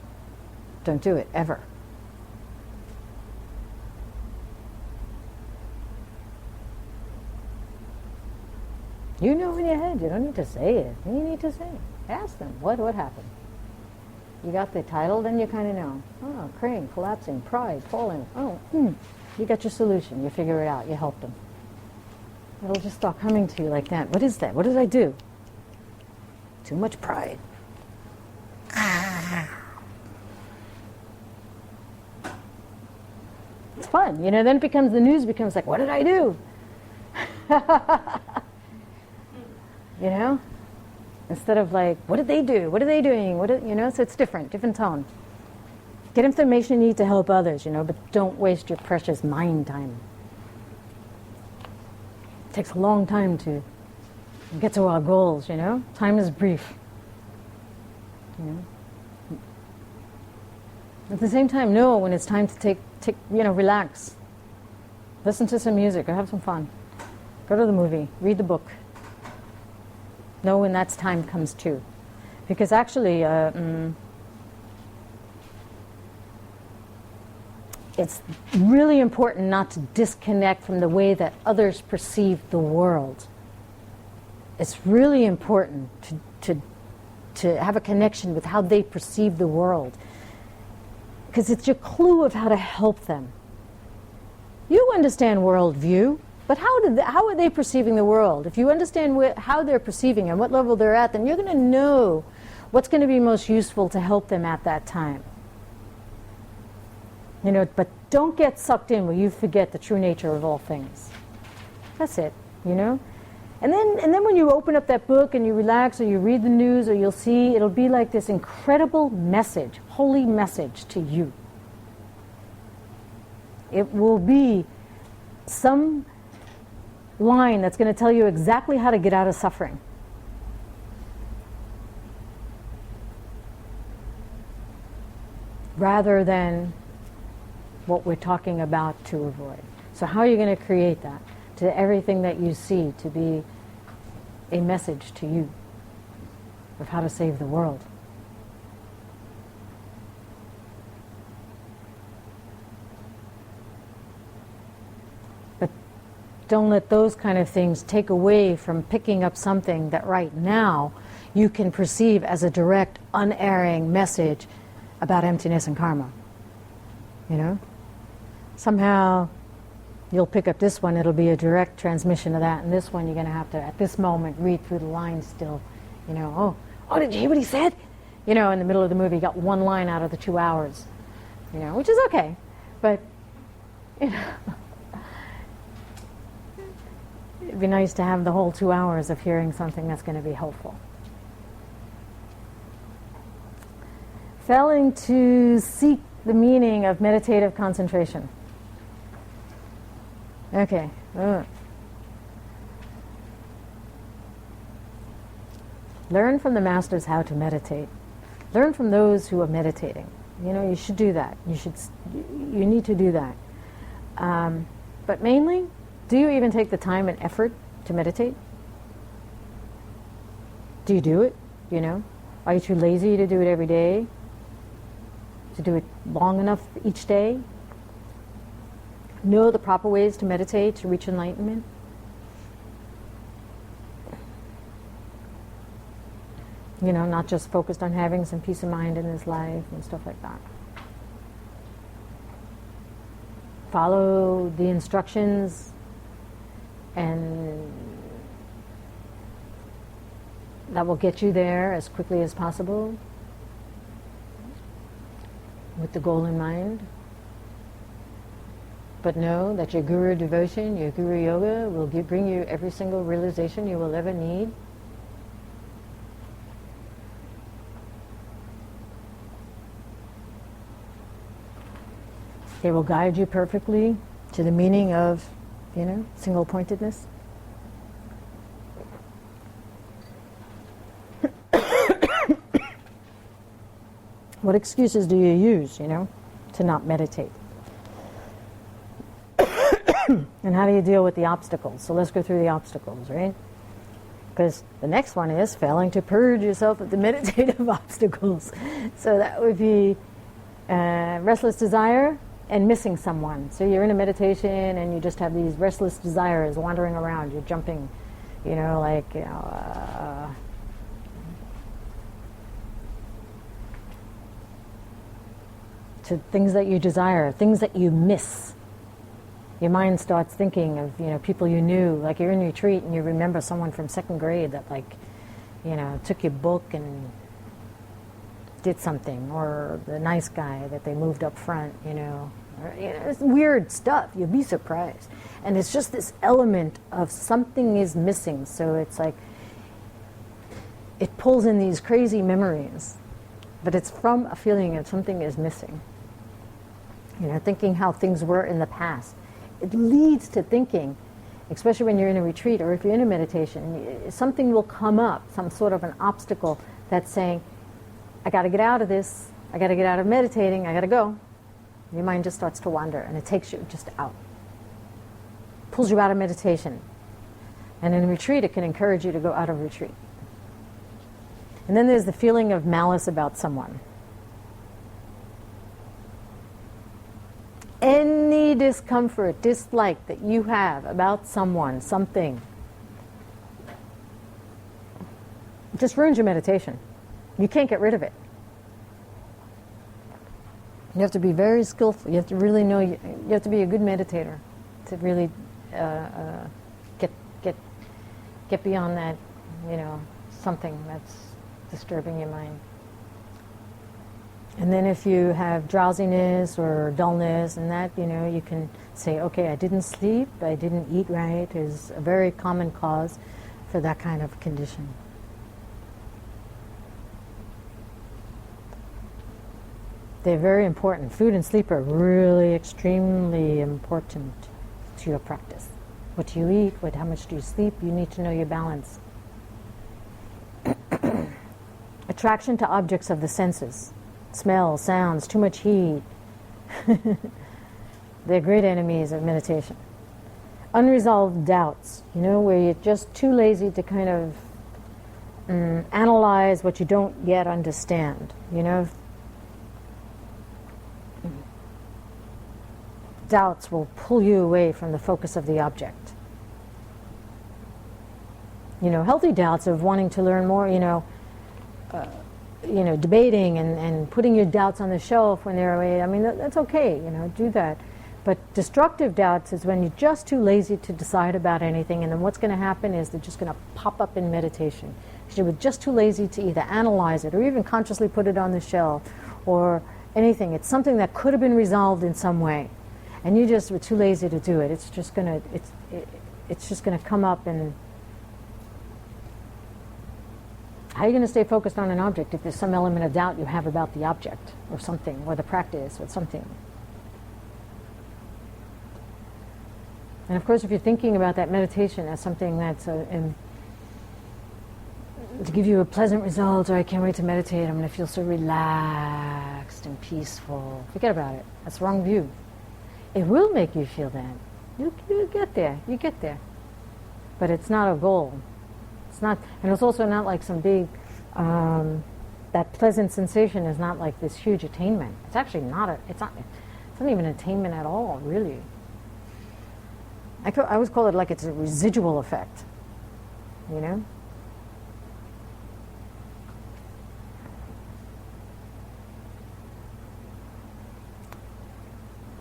Don't do it, ever. You know in your head. You don't need to say it. You need to say it. Ask them, what happened? You got the title, then you kind of know. Oh, crane, collapsing, pride, falling. Oh, you got your solution. You figure it out. You help them. It'll just start coming to you like that. What is that? What did I do? Too much pride. It's fun. Then it becomes, the news becomes like, what did I do? Instead of like, what did they do? What are they doing? So it's different tone. Get information you need to help others, but don't waste your precious mind time. It takes a long time to get to our goals, Time is brief. At the same time, know when it's time to take relax. Listen to some music or have some fun. Go to the movie, read the book. Know when that time comes too. Because actually, it's really important not to disconnect from the way that others perceive the world. It's really important to have a connection with how they perceive the world. Because it's your clue of how to help them. You understand worldview. But how are they perceiving the world? If you understand how they're perceiving and what level they're at, then you're going to know what's going to be most useful to help them at that time. You know, but don't get sucked in where you forget the true nature of all things. That's it, you know? And then when you open up that book and you relax or you read the news or you'll see, it'll be like this incredible message, holy message to you. It will be some line that's going to tell you exactly how to get out of suffering. Rather than what we're talking about to avoid. So how are you going to create that? To everything that you see to be a message to you of how to save the world. But don't let those kind of things take away from picking up something that right now you can perceive as a direct, unerring message about emptiness and karma. You know? Somehow you'll pick up this one, it'll be a direct transmission of that, and this one you're going to have to, at this moment, read through the lines still. You know, oh, did you hear what he said? You know, in the middle of the movie, you got one line out of the 2 hours. You know, which is okay. But, you know, it'd be nice to have the whole 2 hours of hearing something that's going to be helpful. Failing to seek the meaning of meditative concentration. Okay. Learn from the masters how to meditate. Learn from those who are meditating. You know, you should do that. You need to do that. But mainly, do you even take the time and effort to meditate? Do you do it? You know? Are you too lazy to do it every day? To do it long enough each day? Know the proper ways to meditate, to reach enlightenment? You know, not just focused on having some peace of mind in his life and stuff like that. Follow the instructions and that will get you there as quickly as possible with the goal in mind. But know that your guru devotion, your guru yoga will bring you every single realization you will ever need. They will guide you perfectly to the meaning of, you know, single-pointedness. What excuses do you use, you know, to not meditate? And how do you deal with the obstacles? So let's go through the obstacles, right? Because the next one is failing to purge yourself of the meditative obstacles. So that would be restless desire and missing someone. So you're in a meditation and you just have these restless desires wandering around. You're jumping, you know, like, you know, to things that you desire, things that you miss. Your mind starts thinking of, you know, people you knew, like you're in retreat and you remember someone from second grade that, like, you know, took your book and did something, or the nice guy that they moved up front, you know. Or, you know, it's weird stuff. You'll be surprised. And it's just this element of something is missing. So it's like, it pulls in these crazy memories, but it's from a feeling of something is missing. You know, thinking how things were in the past. It leads to thinking, especially when you're in a retreat or if you're in a meditation, something will come up, some sort of an obstacle that's saying, I got to get out of this, I got to get out of meditating, I got to go. Your mind just starts to wander and it takes you just out. Pulls you out of meditation. And in a retreat, it can encourage you to go out of retreat. And then there's the feeling of malice about someone. Any discomfort, dislike that you have about someone, something, just ruins your meditation. You can't get rid of it. You have to be very skillful. You have to really know, you have to be a good meditator to really get get beyond that, something that's disturbing your mind. And then if you have drowsiness or dullness and that, you can say, okay, I didn't sleep, I didn't eat right, is a very common cause for that kind of condition. They're very important. Food and sleep are really extremely important to your practice. What do you eat? How much do you sleep? You need to know your balance. Attraction to objects of the senses. Smell, sounds, too much heat. They're great enemies of meditation. Unresolved doubts, where you're just too lazy to kind of analyze what you don't yet understand, Doubts will pull you away from the focus of the object. Healthy doubts of wanting to learn more, debating and putting your doubts on the shelf when they're away. I mean, that's okay, do that. But destructive doubts is when you're just too lazy to decide about anything, and then what's going to happen is they're just going to pop up in meditation. You were just too lazy to either analyze it or even consciously put it on the shelf or anything. It's something that could have been resolved in some way, and you just were too lazy to do it. It's just going to come up. And how are you going to stay focused on an object if there's some element of doubt you have about the object or something, or the practice or something? And of course, if you're thinking about that meditation as something that's to give you a pleasant result, or I can't wait to meditate, I'm going to feel so relaxed and peaceful, forget about it. That's the wrong view. It will make you feel that. You get there. You get there. But it's not a goal. It's not, and it's also not like some big, that pleasant sensation is not like this huge attainment. It's actually not it's not even an attainment at all, really. I always call it like it's a residual effect,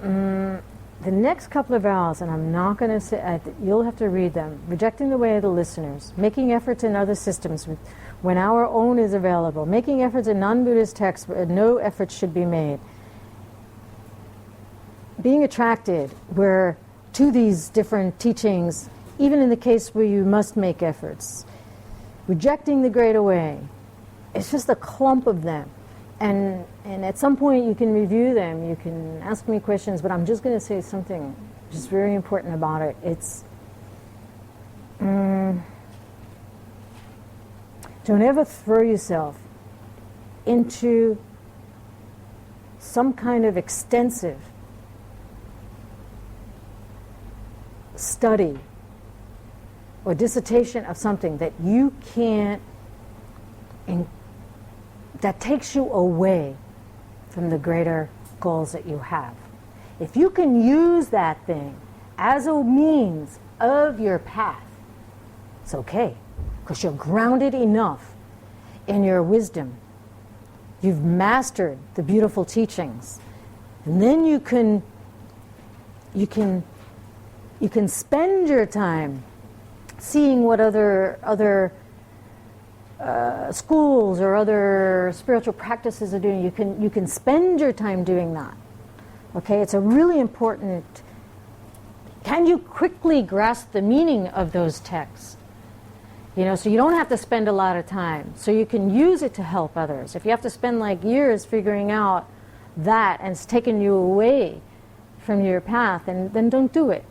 The next couple of vows, and I'm not going to say, you'll have to read them. Rejecting the way of the listeners, making efforts in other systems when our own is available, making efforts in non-Buddhist texts where no efforts should be made, being attracted to these different teachings, even in the case where you must make efforts, rejecting the greater way. It's just a clump of them. And at some point you can review them, you can ask me questions, but I'm just going to say something just very important about it. It's don't ever throw yourself into some kind of extensive study or dissertation of something that you can't that takes you away from the greater goals that you have. If you can use that thing as a means of your path, it's okay, because you're grounded enough in your wisdom. You've mastered the beautiful teachings, and then you can spend your time seeing what other schools or other spiritual practices are doing. You can spend your time doing that. Okay, it's a really important. Can you quickly grasp the meaning of those texts? So you don't have to spend a lot of time. So you can use it to help others. If you have to spend like years figuring out that and it's taken you away from your path, then don't do it.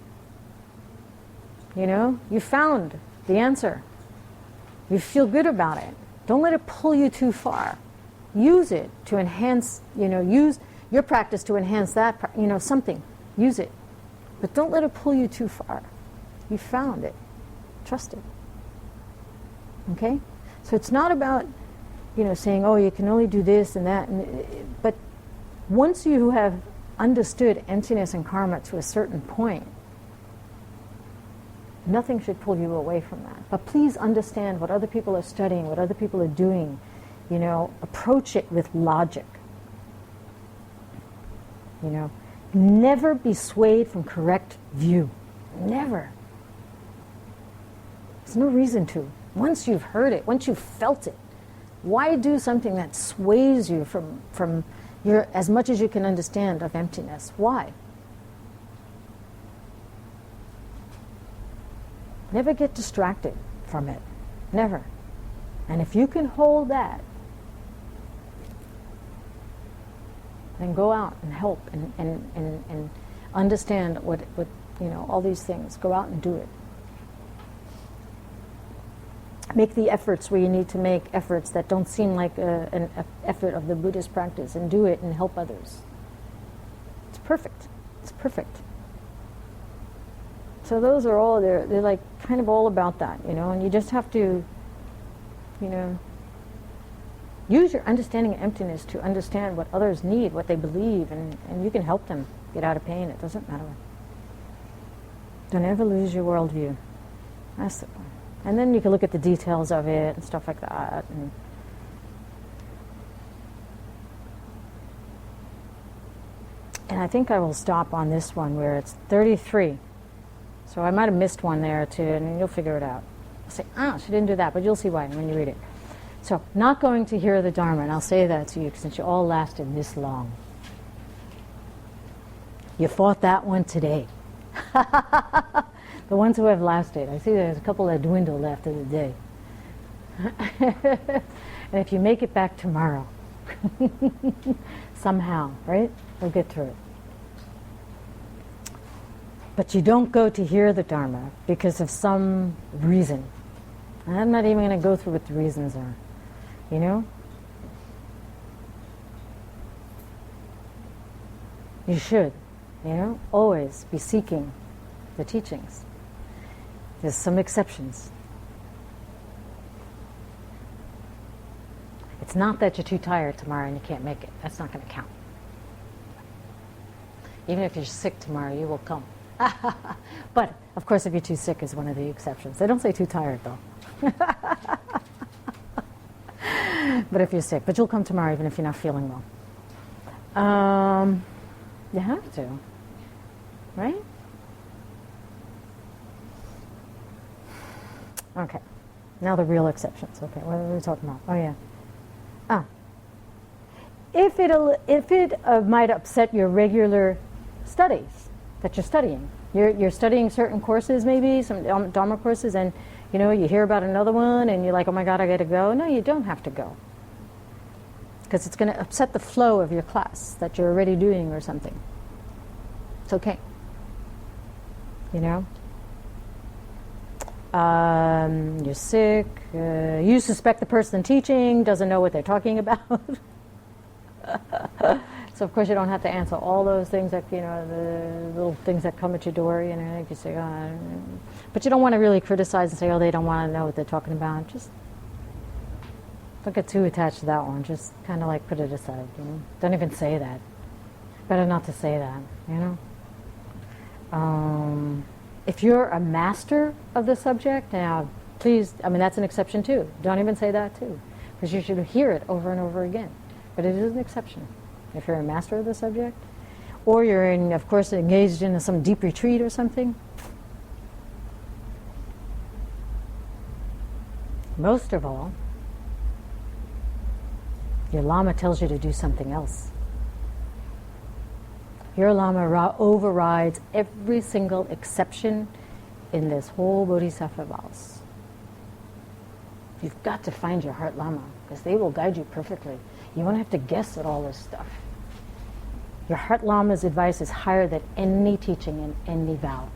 You found the answer. You feel good about it. Don't let it pull you too far. Use it to enhance, use your practice to enhance that, something. Use it. But don't let it pull you too far. You found it. Trust it. Okay? So it's not about, saying, oh, you can only do this and that. But once you have understood emptiness and karma to a certain point, nothing should pull you away from that. But please understand what other people are studying, what other people are doing. Approach it with logic. Never be swayed from correct view. Never. There's no reason to. Once you've heard it, once you've felt it, why do something that sways you from your, as much as you can understand, of emptiness? Why? Never get distracted from it. Never. And if you can hold that, then go out and help and understand what all these things. Go out and do it. Make the efforts where you need to make efforts that don't seem like an effort of the Buddhist practice, and do it and help others. It's perfect. It's perfect. So those are all, they're like kind of all about that, and you just have to, use your understanding of emptiness to understand what others need, what they believe, and you can help them get out of pain. It doesn't matter. Don't ever lose your worldview. That's the point. And then you can look at the details of it and stuff like that. And I think I will stop on this one where it's 33. So I might have missed one there too, and you'll figure it out. I'll say, she didn't do that, but you'll see why when you read it. So, not going to hear the Dharma, and I'll say that to you since you all lasted this long. You fought that one today. The ones who have lasted. I see there's a couple that dwindled after the day. And if you make it back tomorrow, somehow, right? We'll get through it. But you don't go to hear the Dharma because of some reason. And I'm not even going to go through what the reasons are. You should, always be seeking the teachings. There's some exceptions. It's not that you're too tired tomorrow and you can't make it. That's not going to count. Even if you're sick tomorrow, you will come. But, of course, if you're too sick is one of the exceptions. They don't say too tired, though. But if you're sick. But you'll come tomorrow even if you're not feeling well. You have to. Right? Okay. Now the real exceptions. Okay, what are we talking about? Oh, yeah. If it might upset your regular studies that you're studying. You're studying certain courses, maybe, some Dharma courses, and you hear about another one and you're like, oh my God, I gotta go. No, you don't have to go. Because it's going to upset the flow of your class that you're already doing or something. It's okay. You're sick, you suspect the person teaching doesn't know what they're talking about. So of course you don't have to answer all those things that, the little things that come at your door, you can say, but you don't want to really criticize and say, they don't want to know what they're talking about. Just don't get too attached to that one. Just kind of like put it aside, Don't even say that. Better not to say that, If you're a master of the subject, now please, that's an exception too. Don't even say that too. Because you should hear it over and over again. But it is an exception. If you're a master of the subject, or you're of course, engaged in some deep retreat or something. Most of all, your Lama tells you to do something else. Your Lama overrides every single exception in this whole Bodhisattva Vows. You've got to find your heart Lama, because they will guide you perfectly. You won't have to guess at all this stuff. Your heart Lama's advice is higher than any teaching and any vow.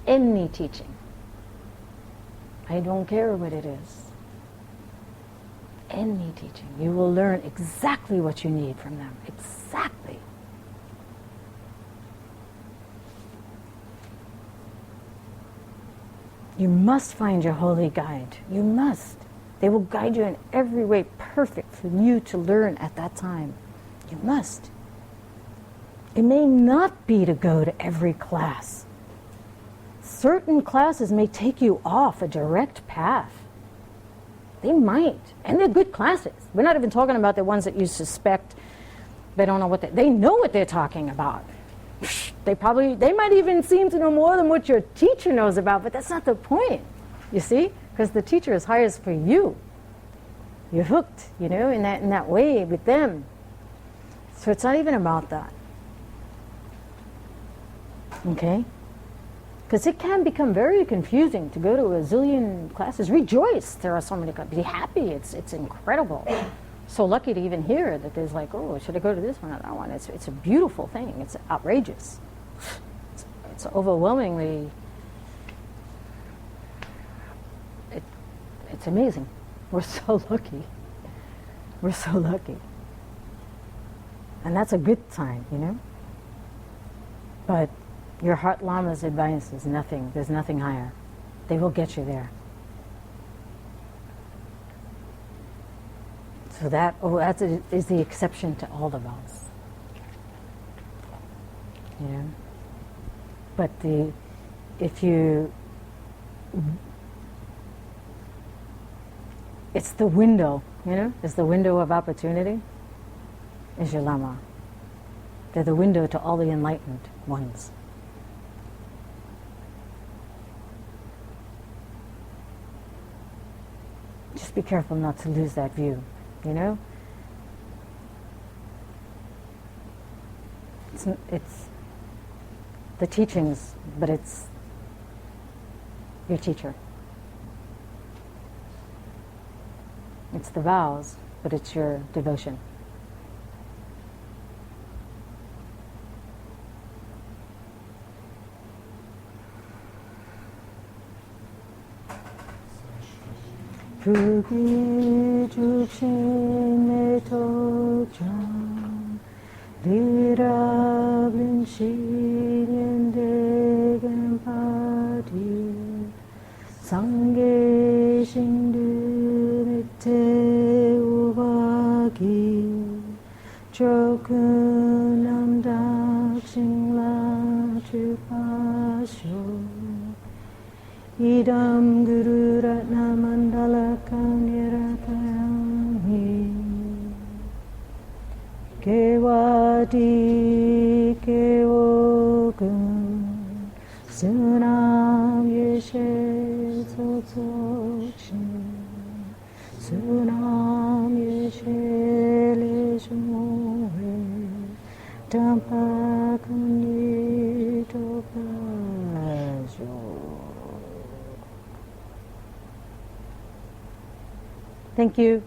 Any teaching. I don't care what it is. Any teaching. You will learn exactly what you need from them. Exactly. You must find your holy guide. You must. They will guide you in every way perfect for you to learn at that time. You must. It may not be to go to every class. Certain classes may take you off a direct path. They might. And they're good classes. We're not even talking about the ones that you suspect they don't know what they know what they're talking about. They might even seem to know more than what your teacher knows about, but that's not the point, you see? Because the teacher is highest for you. You're hooked, in that way with them. So it's not even about that. Okay? Because it can become very confusing to go to a zillion classes. Rejoice, there are so many classes. Be happy, it's incredible. So lucky to even hear that there's like, oh, should I go to this one or that one? It's a beautiful thing. It's outrageous. It's overwhelmingly, it's amazing. We're so lucky. We're so lucky. And that's a good sign, But your heart lama's advice is nothing. There's nothing higher. They will get you there. So that is the exception to all the vows. But it's the window, it's the window of opportunity, is your lama. They're the window to all the enlightened ones. Just be careful not to lose that view, It's the teachings, but it's your teacher. It's the vows, but it's your devotion. Pugi jukshin me tokjang Lirablin shinyen degen padi Sangye shingdu mitte uvagi Chokun amdak shingla chupasho Idam guru ratna mandala kanyaratayami Kewadi kewogun Sunam yeshe tsotsochin Sunam yeshe lejumwe Dampa kunyi topajo. Thank you.